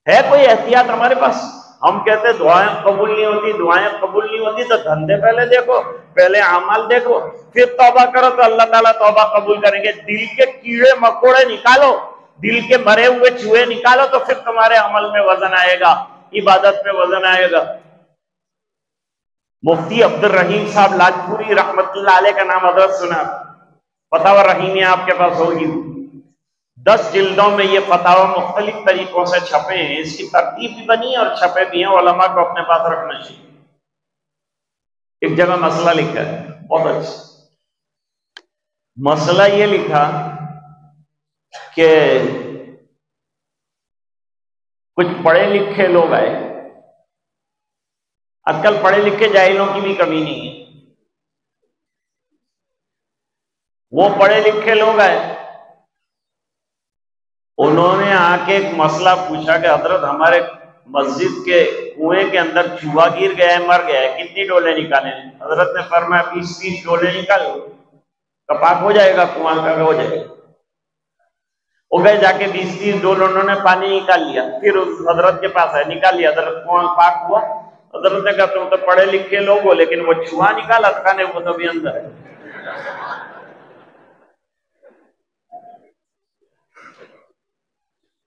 है। कोई एहतियात हमारे पास? हम कहते दुआएं कबूल नहीं होती, दुआएं कबूल नहीं होती, तो धंधे पहले देखो, पहले अमाल देखो, फिर तौबा करो तो अल्लाह ताला तौबा कबूल करेंगे। दिल के कीड़े मकोड़े निकालो, दिल के मरे हुए चूहे निकालो, तो फिर तुम्हारे अमल में वजन आएगा, इबादत में वजन आएगा। मुफ्ती अब्दुल रहीम साहब लाजपुरी रहमतुल्लाह अलैह का नाम हजरत सुना, फतावा रहीमिया आपके पास होगी। 10 जिल्दों में ये फतावा मुख्तलिफ तरीकों से छपे हैं, इसकी तरतीब भी बनी है और छपे भी हैं। उलमा को अपने पास रखना चाहिए। एक जगह मसला लिखा है, बहुत अच्छा मसला। ये लिखा कि कुछ पढ़े लिखे लोग आए, आजकल पढ़े लिखे जाहिलों की भी कमी नहीं है। वो पढ़े लिखे लोग आए, उन्होंने आके एक मसला पूछा कि हजरत हमारे मस्जिद के कुएं के अंदर चूहा गिर गया है, मर गया है, कितनी डोले निकाले? हजरत ने फरमाया 20-30 डोले निकाल, कपाक हो जाएगा, कुआं का हो जाएगा। वो गए, जाके 20-30 डोल उन्होंने पानी निकाल लिया, फिर उस हजरत के पास है, निकाल लिया, हजरत कुआं पाक हुआ। हजरत ने कहा तुम तो पढ़े लिखे लोग हो, लेकिन वो चूहा निकाला खाने, वो तो भी अंदर है।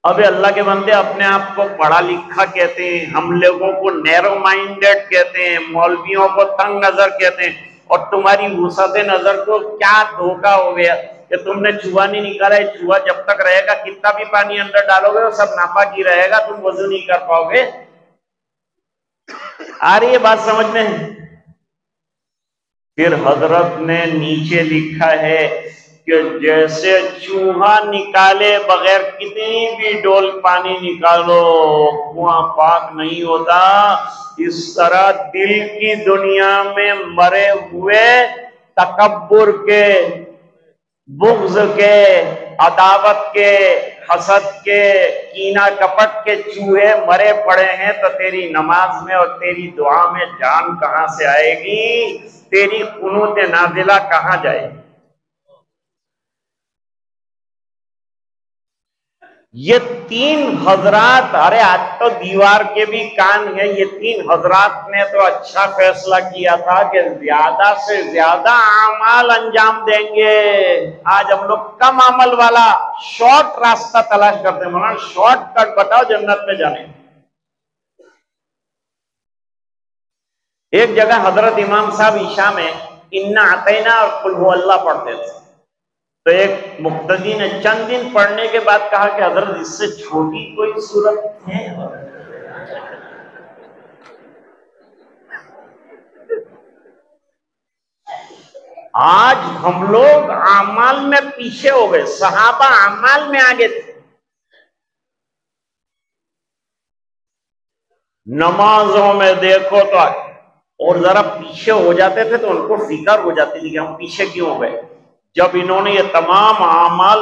अबे अल्लाह के बंदे, अपने आप को पढ़ा लिखा कहते हैं, हम लोगों को नैरो माइंडेड कहते हैं, मौलवियों को तंग नजर कहते हैं, और तुम्हारी वुसअत नजर को क्या धोखा हो गया कि तुमने चूहा नहीं निकाला। चूहा जब तक रहेगा, कितना भी पानी अंदर डालोगे वो सब नापाक ही रहेगा, तुम वजू नहीं कर पाओगे। आ रही है बात समझ में? फिर हजरत ने नीचे लिखा है कि जैसे चूहा निकाले बगैर कितनी भी डोल पानी निकालो कुआं पाक नहीं होता, इस तरह दिल की दुनिया में मरे हुए तकब्बुर के, बुग़्ज़ के, अदावत के, हसद के, कीना कपट के चूहे मरे पड़े हैं। तो तेरी नमाज में और तेरी दुआ में जान कहां से आएगी? तेरी कुनूत नाज़िला कहां जाएगी? ये 3 हजरात, अरे आज तो दीवार के भी कान है, ये 3 हजरात ने तो अच्छा फैसला किया था कि ज्यादा से ज्यादा अमाल अंजाम देंगे। आज हम लोग कम अमल वाला शॉर्ट रास्ता तलाश करते हैं। मौलाना शॉर्टकट बताओ जन्नत में जाने। एक जगह हजरत इमाम साहब ईशा में इन्ना अतैना और कुल हु अल्लाह पढ़ते थे, तो एक मुक्तदी ने चंद दिन पढ़ने के बाद कहा कि हजरत इससे छोटी कोई सूरत है? आज हम लोग अमाल में पीछे हो गए, सहाबा अमाल में आगे थे। नमाजों में देखो तो और जरा पीछे हो जाते थे तो उनको फिक्र हो जाती थी कि हम पीछे क्यों हो गए। जब इन्होंने ये तमाम अमाल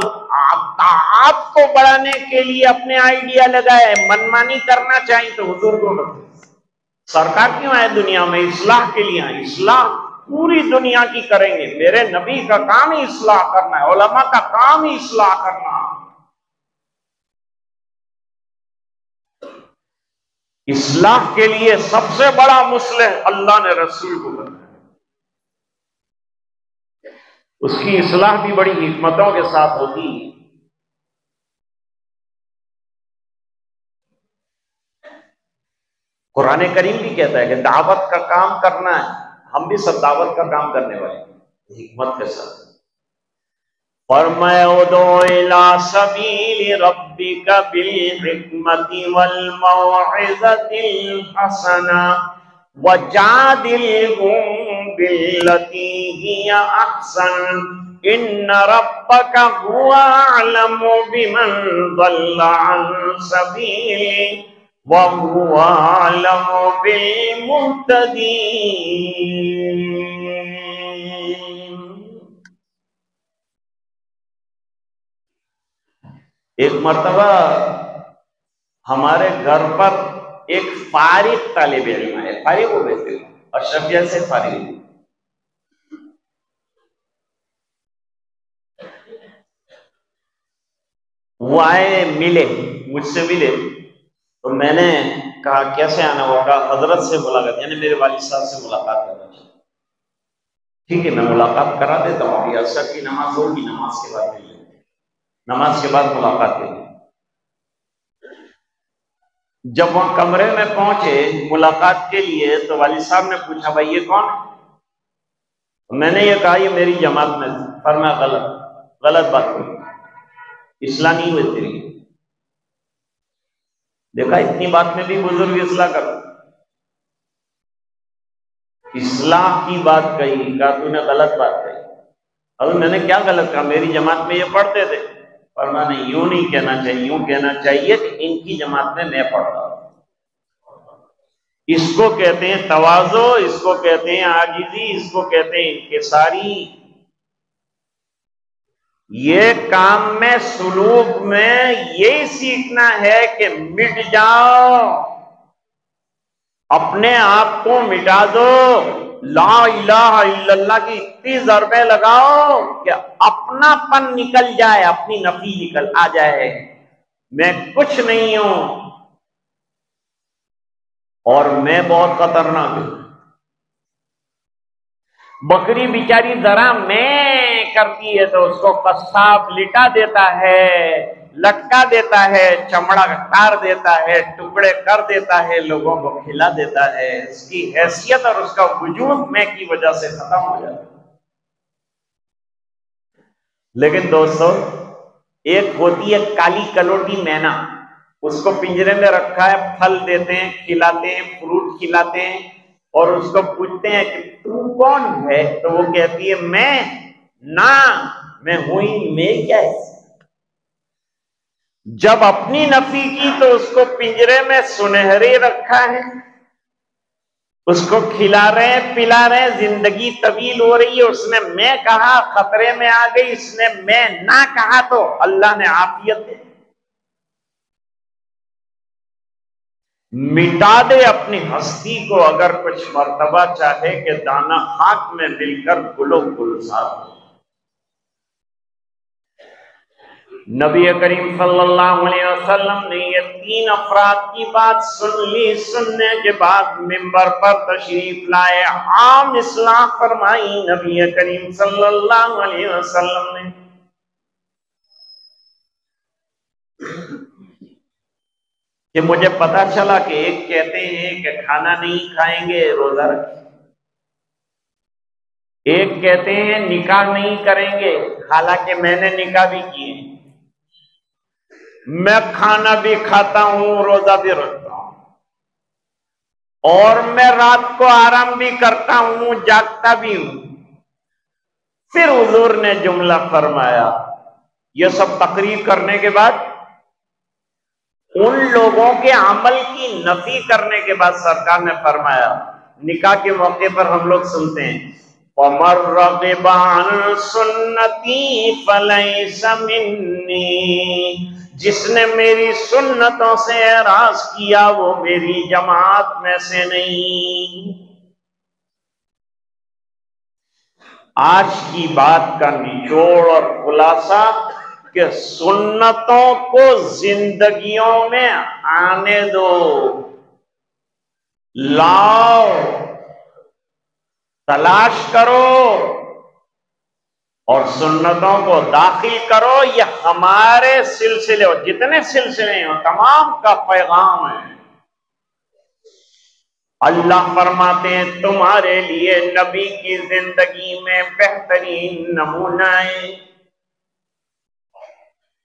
ताआत को बढ़ाने के लिए अपने आइडिया लगाए, मनमानी करना चाहिए, तो हुजूर को सरकार क्यों आए दुनिया में? इस्लाह के लिए आए। इस्लाह पूरी दुनिया की करेंगे। मेरे नबी का काम ही इस्लाह करना है, उलमा का काम ही इस्लाह करना। इस्लाह के लिए सबसे बड़ा मुस्लिह अल्लाह ने रसूल को बनाया। उसकी इस्लाह भी बड़ी हिकमतों के साथ होती है। कुरान करीम भी कहता है कि दावत का काम करना है। हम भी सब दावत का काम करने वाले हैं हिकमत के साथ। फरमाया उदो इला सबील रब्बिका बिल हिकमति वल मौइज़तिल हसना वजादिलहुम बिल्लती हिया अहसन इन्न रब्बका हुवा अअलमु बिमन दल्ला अन सबीलिही व हुवा अअलमु बिल मुहतदीन। एक मर्तबा हमारे घर पर एक फारिग तालिब इल्म है, फारिग हो गए थे, अशरफिया से फारिग। वो आए, मिले, मुझसे मिले, तो मैंने कहा कैसे आना होगा? हजरत से मुलाकात, यानी मेरे वालिद साहब से मुलाकात करना चाहिए। ठीक है, मैं मुलाकात करा देता हूँ। अभी असर की नमाज होगी, नमाज के बाद मिल लेंगे, नमाज के बाद मुलाकात करेंगे। जब वहां कमरे में पहुंचे मुलाकात के लिए तो वालिद साहब ने पूछा भाई ये कौन है? तो मैंने ये कहा ये मेरी जमात में। फरमाया गलत, गलत बात हुई, इस्लाह नहीं हुई तेरी। देखा, इतनी बात में भी बुजुर्ग इस्लाह कर, इस्लाह की बात कही, कहा तूने गलत बात कही। अब मैंने क्या गलत कहा? मेरी जमात में ये पढ़ते थे। फरमाया नहीं, यूं नहीं कहना चाहिए, यूं कहना चाहिए कि इनकी जमात में मैं पढ़ता हूं। इसको कहते हैं तवाज़ो, इसको कहते हैं आजिज़ी, इसको कहते हैं इंकिसारी। ये काम में, सुलूक में यही सीखना है कि मिट जाओ, अपने आप को मिटा दो, ला इलाहा इल्लल्लाह की इतनी ज़रबे लगाओ कि अपनापन निकल जाए, अपनी नफी निकल आ जाए, मैं कुछ नहीं हूं और मैं बहुत खतरनाक हूं। बकरी बेचारी जरा मैं करती है तो उसको कस्साब लिटा देता है, लटका देता है, चमड़ा काट देता है, टुकड़े कर देता है, लोगों को खिला देता है। उसकी हैसियत और उसका वजूद मैं की वजह से खत्म हो जाता है। लेकिन दोस्तों, एक होती है काली कलोटी मैना, उसको पिंजरे में रखा है, फल देते हैं, खिलाते हैं, फ्रूट खिलाते हैं और उसको पूछते हैं कि तू कौन है? तो वो कहती है मैं हूं ही, मैं क्या है? जब अपनी नफी की तो उसको पिंजरे में सुनहरे रखा है, उसको खिला रहे हैं, पिला रहे हैं, जिंदगी तवील हो रही है। उसने मैं कहा, खतरे में आ गई, इसने मैं ना कहा तो अल्लाह ने आफियत दे, मिटा दे अपनी हस्ती को। अगर कुछ मर्तबा चाहे कि दाना खाक में मिलकर गुलो गुलजार हो। नबी करीम सल्लल्लाहु अलैहि वसल्लम ने ये 3 अफराद की बात सुन ली। सुनने के बाद मिंबर पर तशरीफ लाए, आम इस्लाह फरमाई नबी करीम सल्लल्लाहु अलैहि वसल्लम ने। कि मुझे पता चला कि एक कहते हैं कि खाना नहीं खाएंगे, रोजा रखें, एक कहते हैं निकाह नहीं करेंगे, हालांकि मैंने निकाह भी किए, मैं खाना भी खाता हूं, रोजा भी रखता हूं और मैं रात को आराम भी करता हूं, जागता भी हूं। फिर हुजूर ने जुमला फरमाया, यह सब तकरीर करने के बाद, उन लोगों के अमल की नफी करने के बाद सरकार ने फरमाया, निकाह के मौके पर हम लोग सुनते हैं, वमर रग़िबा अन सुन्नती फलैसा मिन्नी, जिसने मेरी सुन्नतों से एराज किया वो मेरी जमात में से नहीं। आज की बात का निचोड़ और खुलासा कि सुन्नतों को जिंदगियों में आने दो, लाओ, तलाश करो और सुन्नतों को दाखिल करो। ये हमारे सिलसिले और जितने सिलसिले हैं तमाम का पैगाम है। अल्लाह फरमाते हैं तुम्हारे लिए नबी की जिंदगी में बेहतरीन नमूना है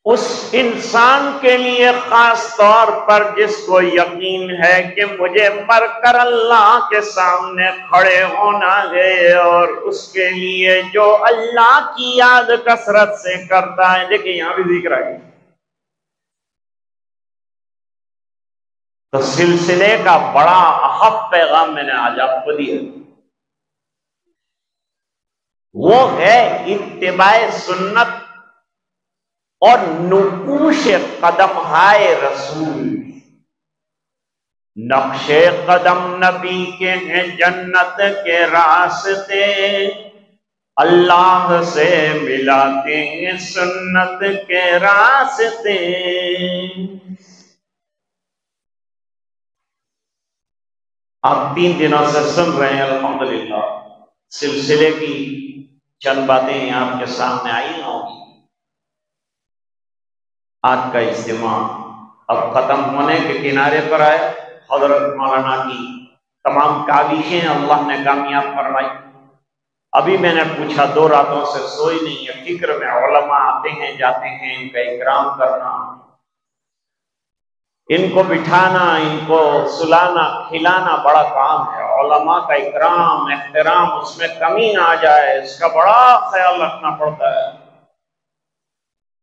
उस इंसान के लिए खास तौर पर जिसको यकीन है कि मुझे मरकर अल्लाह के सामने खड़े होना है, और उसके लिए जो अल्लाह की याद कसरत से करता है। देखिए यहां भी जिक्र है, तो सिलसिले का बड़ा अहम पैगाम मैंने आज आपको दिया, वो है इत्तिबाए सुन्नत और नुकूश कदम हाय रसूल। नक्शे कदम नबी के हैं जन्नत के रास्ते, अल्लाह से मिलाते हैं सुन्नत के रास्ते। आप 3 दिनों से सुन रहे हैं अल्हम्दुलिल्लाह, सिलसिले की चंद बातें आपके सामने आई होंगी। आज का इज्तिमा अब खत्म होने के किनारे पर आए। हजरत मौलाना की तमाम काविशें अल्लाह ने कामयाब फरमाई। अभी मैंने पूछा, 2 रातों से सोई नहीं है, फिक्र में। उलमा आते हैं जाते हैं, इनका इकराम करना, इनको बिठाना, इनको सुलाना खिलाना बड़ा काम है। उलमा का इकराम एहतराम उसमें कमी ना आ जाए, इसका बड़ा ख्याल रखना पड़ता है।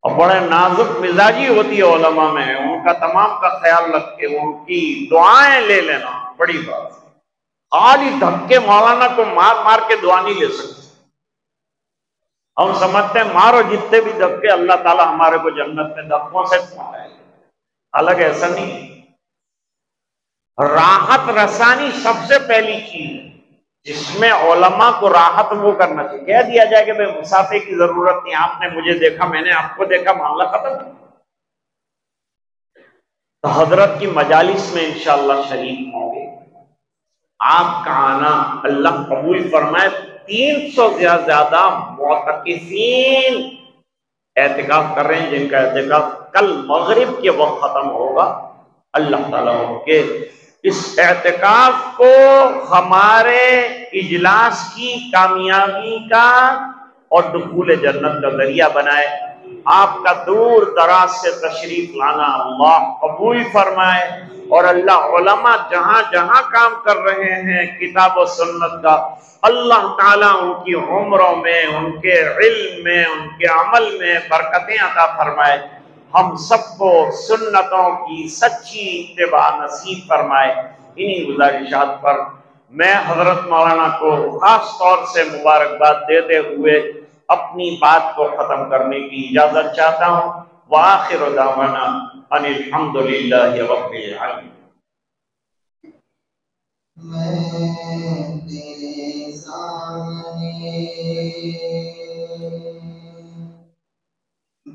और बड़े नाजुक मिजाजी होती है उलमा में, उनका तमाम का ख्याल रख के उनकी दुआएं ले लेना बड़ी बात है। खाली धक्के मौलाना को मार मार के दुआ नहीं ले सकते। हम समझते हैं मारो जितने भी धक्के, अल्लाह ताला हमारे को जन्नत में धक्कों से पहुंचाएगा। अलग ऐसा नहीं, राहत रसानी सबसे पहली चीज है जिसमें उलमा को राहत वो करना चाहिए। कह दिया जाए कि भाई मुसाफिर की जरूरत नहीं, आपने मुझे देखा मैंने आपको देखा, मामला खत्म। तो हजरत की मजालिस में इंशाअल्लाह शरीक होंगे। आपका आना अल्लाह कबूल फरमाए। 300 से ज्यादा मुअतकिफीन एहतिकाफ कर रहे हैं, जिनका एहतिकाफ कल मगरिब के वक्त खत्म होगा। अल्लाह ताला उनके इस एहतिकाफ को हमारे इजलास की कामयाबी का और दुखूल जन्नत का जरिया बनाए। आपका दूर दराज से तशरीफ लाना अल्लाह कबूल फरमाए। और अल्लाह उलमा जहां जहां काम कर रहे हैं किताब और सुन्नत का, अल्लाह ताला उनकी उम्रों में, उनके इल्म में, उनके अमल में बरकतें अता फरमाए। हम सबको सुन्नतों की सच्ची इत्तिबा नसीब फरमाए। इन्हीं गुजारिशात पर मैं हजरत मौलाना को खास तौर से मुबारकबाद देते हुए अपनी बात को खत्म करने की इजाजत चाहता हूँ। व आखिर दावाना अनिल हम्दुलिल्लाहि रब्बिल आलमीन। मैं तेरे सामने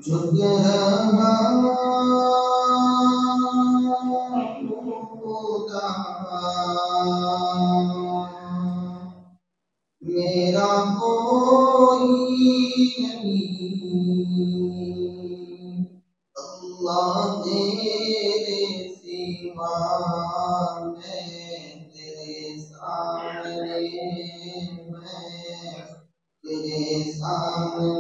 झुक रहा खुदा, मेरा कोई नहीं, अल्लाह तेरे सिवा मैं तेरे सामने, मैं तेरे सामने,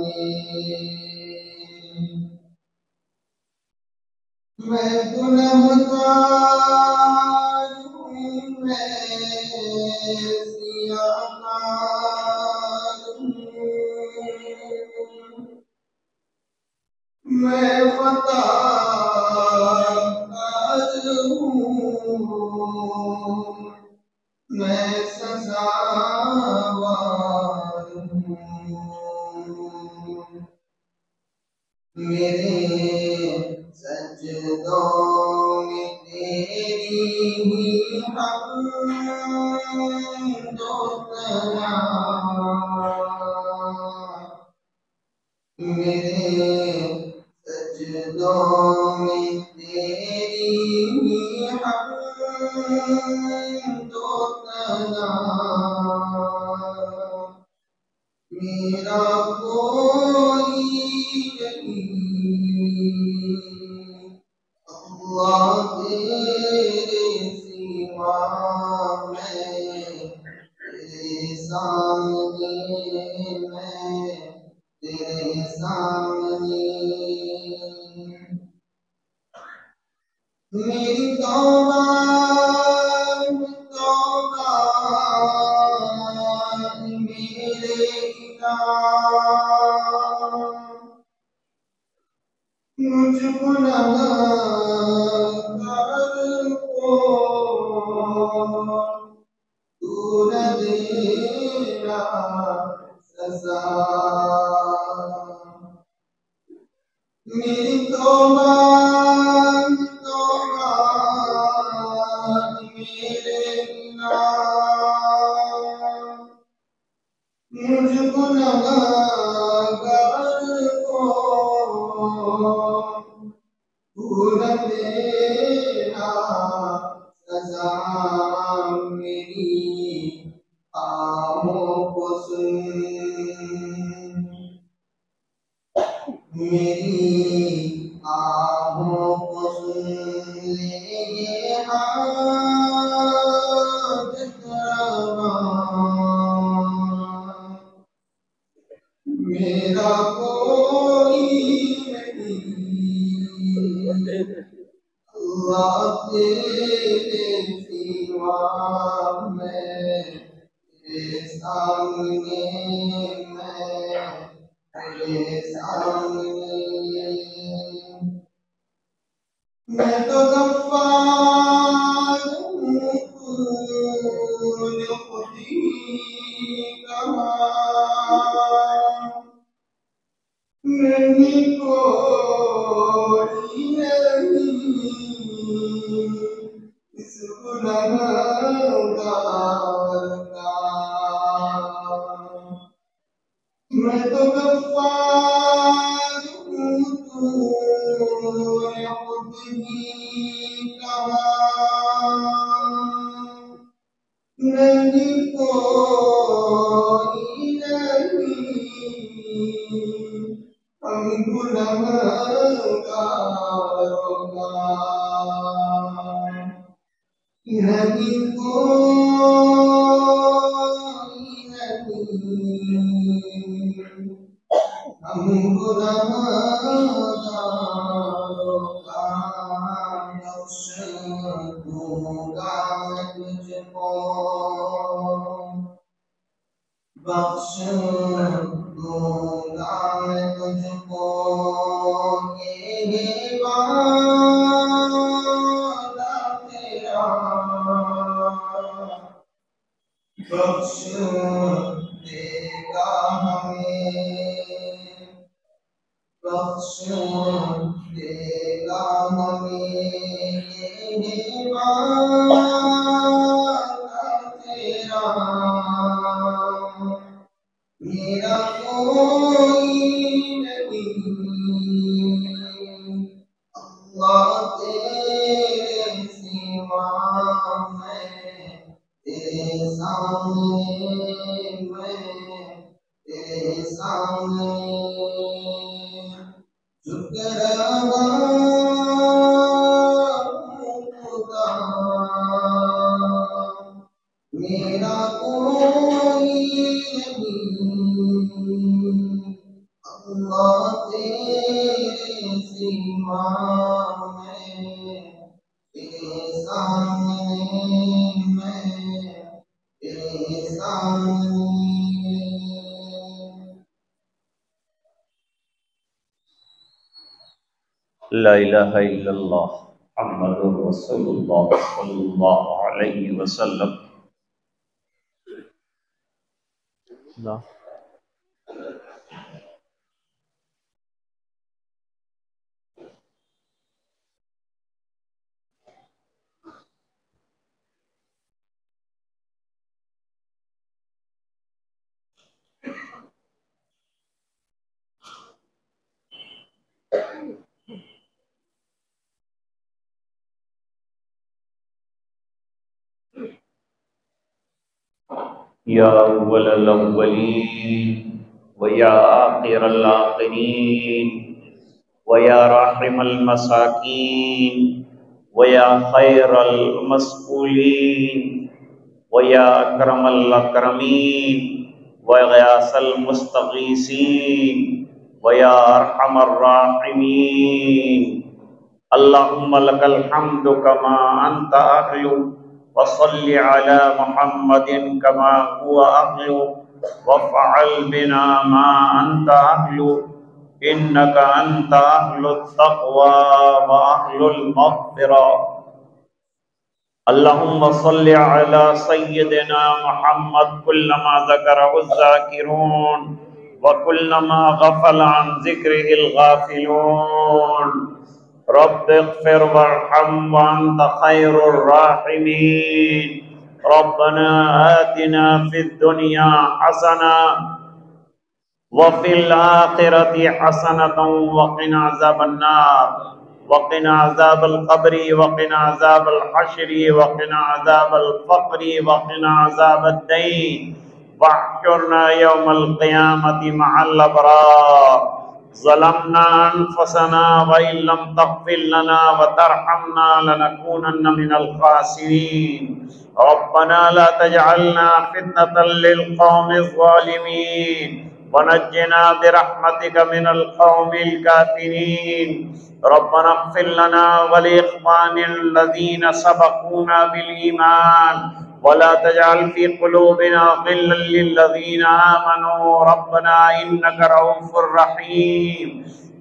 मैं गुनहगार हूँ, मैं सियाहकार हूँ, मैं ख़ताकार हूँ, मैं सज़ावार हूँ। मेरे सजदों में तेरी ही हमद व सना, मेरे सजदों में तेरी ही हमद व सना, मेरा कोई नहीं अल्लाह तेरे सिवा, मैं तेरे सामने मेरी तौबा तौबा मेरे इलाह, मुझ गुनहगार को तू न देना सजा, मेरी तौबा तौबा मेरे इलाह, मुझ गुनहगार को भूल देना सजा, मेरी आहों को सुन, मेरी आहों को सुन ले ये हाजत रवा, मेरा कोई नहीं अल्लाह तेरे सिवा, मैं तेरे सामने, मैं तेरे सामने, मैं तो गफ्फार हूँ तूने खुद ही कहा, नहीं कोई नहीं इस गुनहगार का, मैं तो गफ्फार हूँ तूने खुद ही कहा, नहीं कोई नहीं हम गुनहगारों का, नहीं कोई नहीं हम गुनहगारों का, बख्श दूंगा मैं तुझको, बख्श दूंगा मैं तुझको, ये वादा तेरा, बख्श देगा हमें, बख्श देगा हमें, ये वादा तेरा, मेरा कोई नहीं अल्लाह तेरे सिवा, मैं तेरे सामने, मैं तेरे सामने शुक्राना खुदा, मेरा कोई नहीं अल्लाह तेरे सिवा, मैं तेरे सामने, मैं तेरे सामने। ला इलाहा इल्लल्लाह मुहम्मदुर रसूलुल्लाह सल्लल्लाहु अलैहि वसल्लम। या अव्वलल अव्वलीन व या आखिरल आखिरीन व या राहिमल मसाकीन व या खैरल मस्ऊलीन व या अकरमल अकरमीन व गयासल मुस्तगीसीन व या अरहमर राहिमीन। अल्लाहुम्मा लकल हम्दु कमा अंत अहलु वसल्लि अला मुहम्मदिन कमा हुवा अहलु वफ़अल बिना मा अंत अहलु इन्नका अंत अहलुत तक़वा व अहलुल मग़फ़िरा। अल्लाहुम्मा सल्लि अला सय्यिदिना मुहम्मद कुल्लमा ज़करहु ज़ाकिरून व कुल्लमा गफ़ल अन ज़िक्रिहिल गाफ़िलून। रब्बिग़फ़िर वरहम व अन्त खैरुर राहिमीन। रब्बना आतिना फ़िद दुनिया हसना व फ़िल आख़िरति हसनतन व क़िना अज़ाबन्नार व क़िना अज़ाबल क़ब्रि व क़िना अज़ाबल हश्रि व क़िना अज़ाबल फ़क़्रि व क़िना अज़ाबद्दैन वहशुरना यौमल क़ियामति मअल अबरार। ज़लमना अनफुसना व इल्लम तग़फ़िर लना व तरहमना लनकूनन्न मिनल ख़ासिरीन। रब्बना ला तजअलना फ़ितनतल लिल क़ौमिज़ ज़ालिमीन व नज्जिना बिरहमतिका मिनल क़ौमिल काफ़िरीन। रब्बना इग़फ़िर लना व लिइख़वानिल लज़ीना सबक़ूना बिल ईमान वला तजअल फ़ी क़ुलूबिना ग़िल्लन लिल्लज़ीना आमनू रब्बना इन्नका रऊफ़ुर रहीम।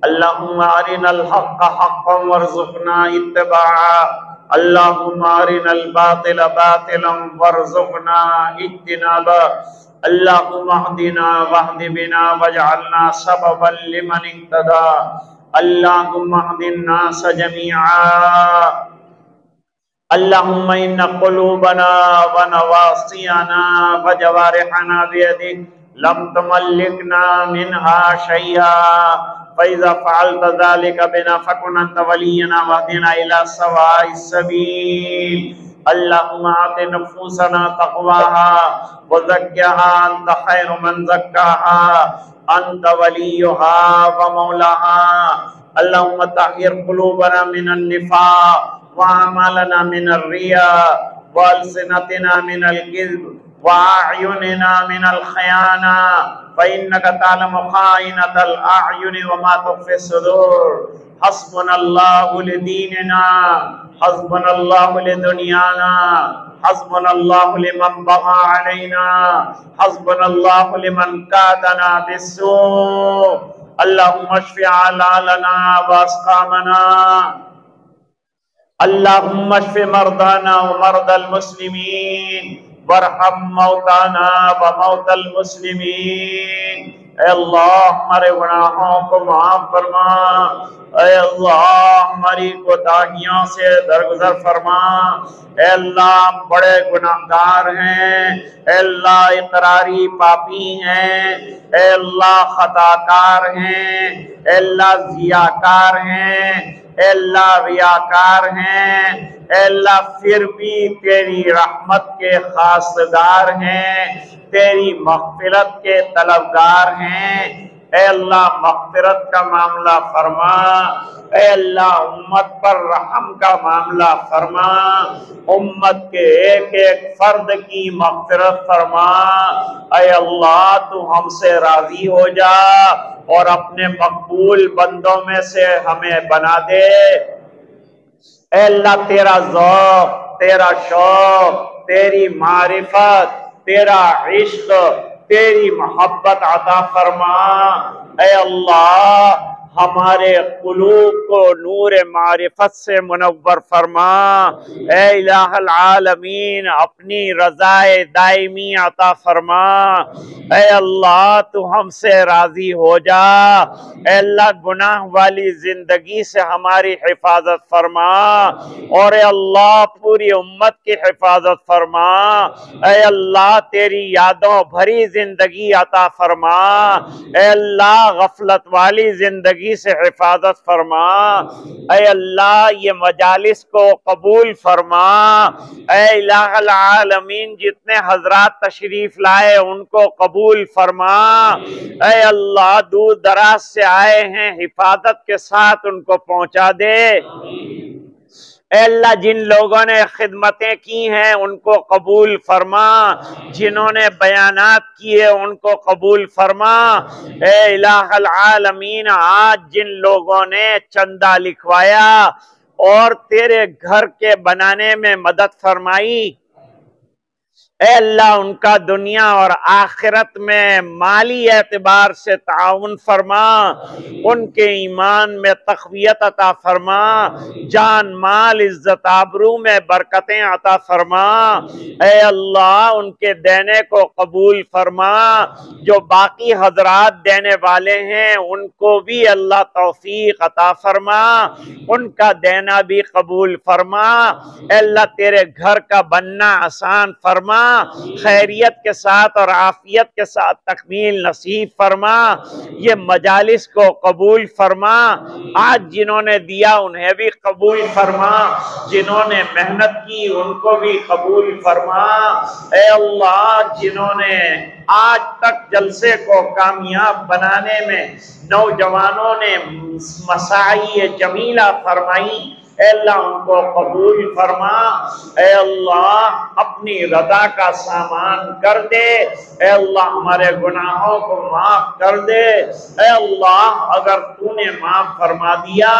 अल्लाहुम्मा अरिनल हक़्क़ हक़्क़न वरज़ुक़ना इत्तिबाअह अल्लाहुम्मा अरिनल बातिला बातिलन वरज़ुक़ना इज्तिनाबह। अल्लाहुम्मा अहदिना वहदि बिना वजअलना सबबन लिमन इह्तदा। अल्लाहुम्मा अहदिन नास जमीआ। अल्लाहुम्मा इन्ना क़ुलूबना व नवासियाना व जवारिहना बियदिक लम तुमल्लिकना मिनहा शैआ फ़इज़ा फ़अल्त ज़ालिका बिना फ़कुन अंत वलियना वहदिना इला सवाइस सबील। अल्लाहुम्मा आति नुफ़ूसना तक़वाहा व ज़क्किहा अंत खैरु मन ज़क्काहा अंत वलियुहा व मौलाहा। अल्लाहुम्मा तहिर क़ुलूबना मिनन निफ़ाक़ व अमालना मिनर रिया व अलसिनतिना मिनल किज़्ब व अअयुनिना मिनल ख़ियाना फ़इन्नका तअलमु ख़ाइनतल अअयुनि व मा तुख़फ़ी सुदूर। हस्बुनल्लाहु लिदीनिना हस्बुनल्लाहु लिदुनियाना हस्बुनल्लाहु लिमन बग़ा अलैना हस्बुनल्लाहु लिमन कादना बिस्सू। अल्लाहुम्मा अश्फ़ि अलालना व अस्क़ामना। अल्लाहुम्मा अश्फ़ि मर्दाना व मर्दल मुस्लिमीन वरहम मौताना व मौतल मुस्लिमीन। ऐ अल्लाह हमारे गुनाहों को माफ़ फरमा। ऐ अल्लाह हमारी कोताहियों से दरगुजर फरमा। ऐ अल्लाह बड़े गुनाहगार हैं। ऐ अल्लाह इक़रारी पापी हैं। ऐ अल्लाह खताकार हैं। ऐ अल्लाह ज़ियाकार हैं। ऐ अल्लाह रियाकार हैं। ऐ अल्लाह फिर भी तेरी रहमत के खासदार हैं, तेरी मग़फ़िरत के तलबगार हैं। ऐ अल्लाह मग़फ़िरत का मामला फरमा। ऐ अल्लाह उम्मत पर रहम का मामला फरमा। उम्मत के एक एक फर्द की मग़फ़िरत फरमा। ऐ अल्लाह तू हमसे राज़ी हो जा और अपने मकबूल बंदों में से हमें बना दे। ऐ अल्लाह तेरा ज़ौक़, तेरा शौक़, तेरी मारिफत, तेरा इश्क, तेरी मोहब्बत अता फरमा। ऐ अल्लाह हमारे क़ुलूब को नूर मारिफत से मुनव्वर फरमा। ऐ इलाहुल आलमीन अपनी रज़ाए दायमी अता फरमा। ऐ अल्लाह तू हमसे राज़ी हो जा। ऐ अल्लाह गुनाह वाली ज़िंदगी से हमारी हिफाजत फरमा और ऐ अल्लाह पूरी उम्मत की हिफाजत फरमा। ऐ अल्लाह तेरी यादों भरी ज़िंदगी अता फरमा। ऐ अल्लाह गफलत वाली ज़िंदगी गंदगी से हिफाजत फरमा। ऐ अल्लाह ये मजालिस को कबूल फरमा। ऐ इलाहुल आलमीन जितने हजरात तशरीफ लाए उनको कबूल फरमा। ऐ अल्लाह दूर दराज से आए हैं हिफाजत के साथ उनको पहुंचा दे। अल्लाह जिन लोगों ने खिदमतें की हैं उनको कबूल फरमा, जिन्होंने बयानात किए उनको कबूल फरमा। ए इलाहुल आलमीन आज जिन लोगों ने चंदा लिखवाया और तेरे घर के बनाने में मदद फरमाई, ऐ अल्लाह उनका दुनिया और आखिरत में माली एतबार से ताउन फरमा, उनके ईमान में तक़वियत अता फरमा, जान माल इज्जत आबरू में बरकतें अता फरमा। ऐ अल्लाह उनके देने को कबूल फरमा, जो बाकी हजरात देने वाले हैं उनको भी अल्लाह तौफीक अता फरमा, उनका देना भी कबूल फरमा। अल्लाह तेरे घर का बनना आसान फरमा, खैरियत के साथ और आफियत के साथ तकमील नसीब फरमा। ये मजालिस को कबूल फरमा। आज जिन्होंने दिया उन्हें भी कबूल फरमा, जिन्होंने मेहनत की उनको भी कबूल फरमा। ऐ अल्लाह जिन्होंने आज तक जलसे को कामयाब बनाने में नौजवानों ने मसाई जमीला फरमाई, अल्लाह उनको कबूल फरमा। ऐ अल्लाह अपनी रदा का सामान कर दे। ऐ अल्लाह हमारे गुनाहों को माफ कर दे। ऐ अल्लाह अगर तूने माफ फरमा दिया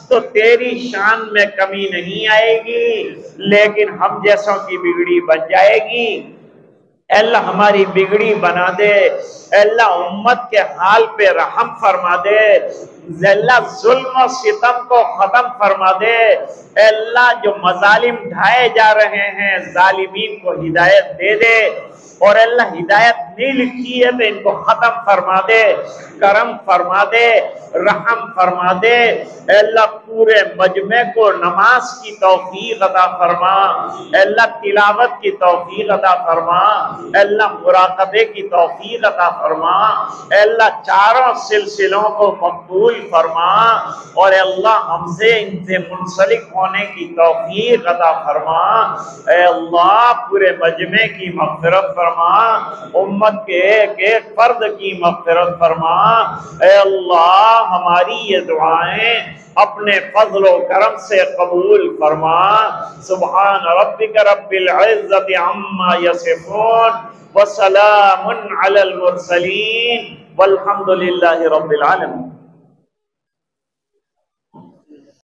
तो तेरी शान में कमी नहीं आएगी, लेकिन हम जैसों की बिगड़ी बन जाएगी। अल्लाह हमारी बिगड़ी बना दे। अल्लाह उम्मत के हाल पे रहम फरमा दे। अल्लाह जुल्म और सितम को खत्म फरमा दे। अल्लाह जो मजालिम ढाए जा रहे हैं जालिमीन को हिदायत दे दे, और अल्लाह हिदायत नहीं लिखी है तो इनको खत्म फरमा दे, करम फरमा दे, रहम फरमा दे। अल्लाह पूरे मजमे को नमाज की तौफीक अता फरमा, अल्लाह तिलावत की तौफीक अता फरमा, अल्लाह मुराकबे की तौफीक अता फरमा, अल्लाह चारों सिलसिलों को मकबूल फरमा, और अल्लाह हमसे इनसे मुंसलिक होने की तौफीक अता फरमा। अल्लाह पूरे मजमे की मग़फ़िरत फरमा, उम्मत के एक एक फर्द की मग़फ़िरत फरमा। अल्लाह हमारी ये दुआएं अपने फज़्ल व करम से कबूल फरमा। सुब्हान रब्बिक रब्बिल इज़्ज़ति अम्मा यसिफून व सलामुन अलल मुरसलीन वल्हम्दुलिल्लाहि रब्बिल आलमीन।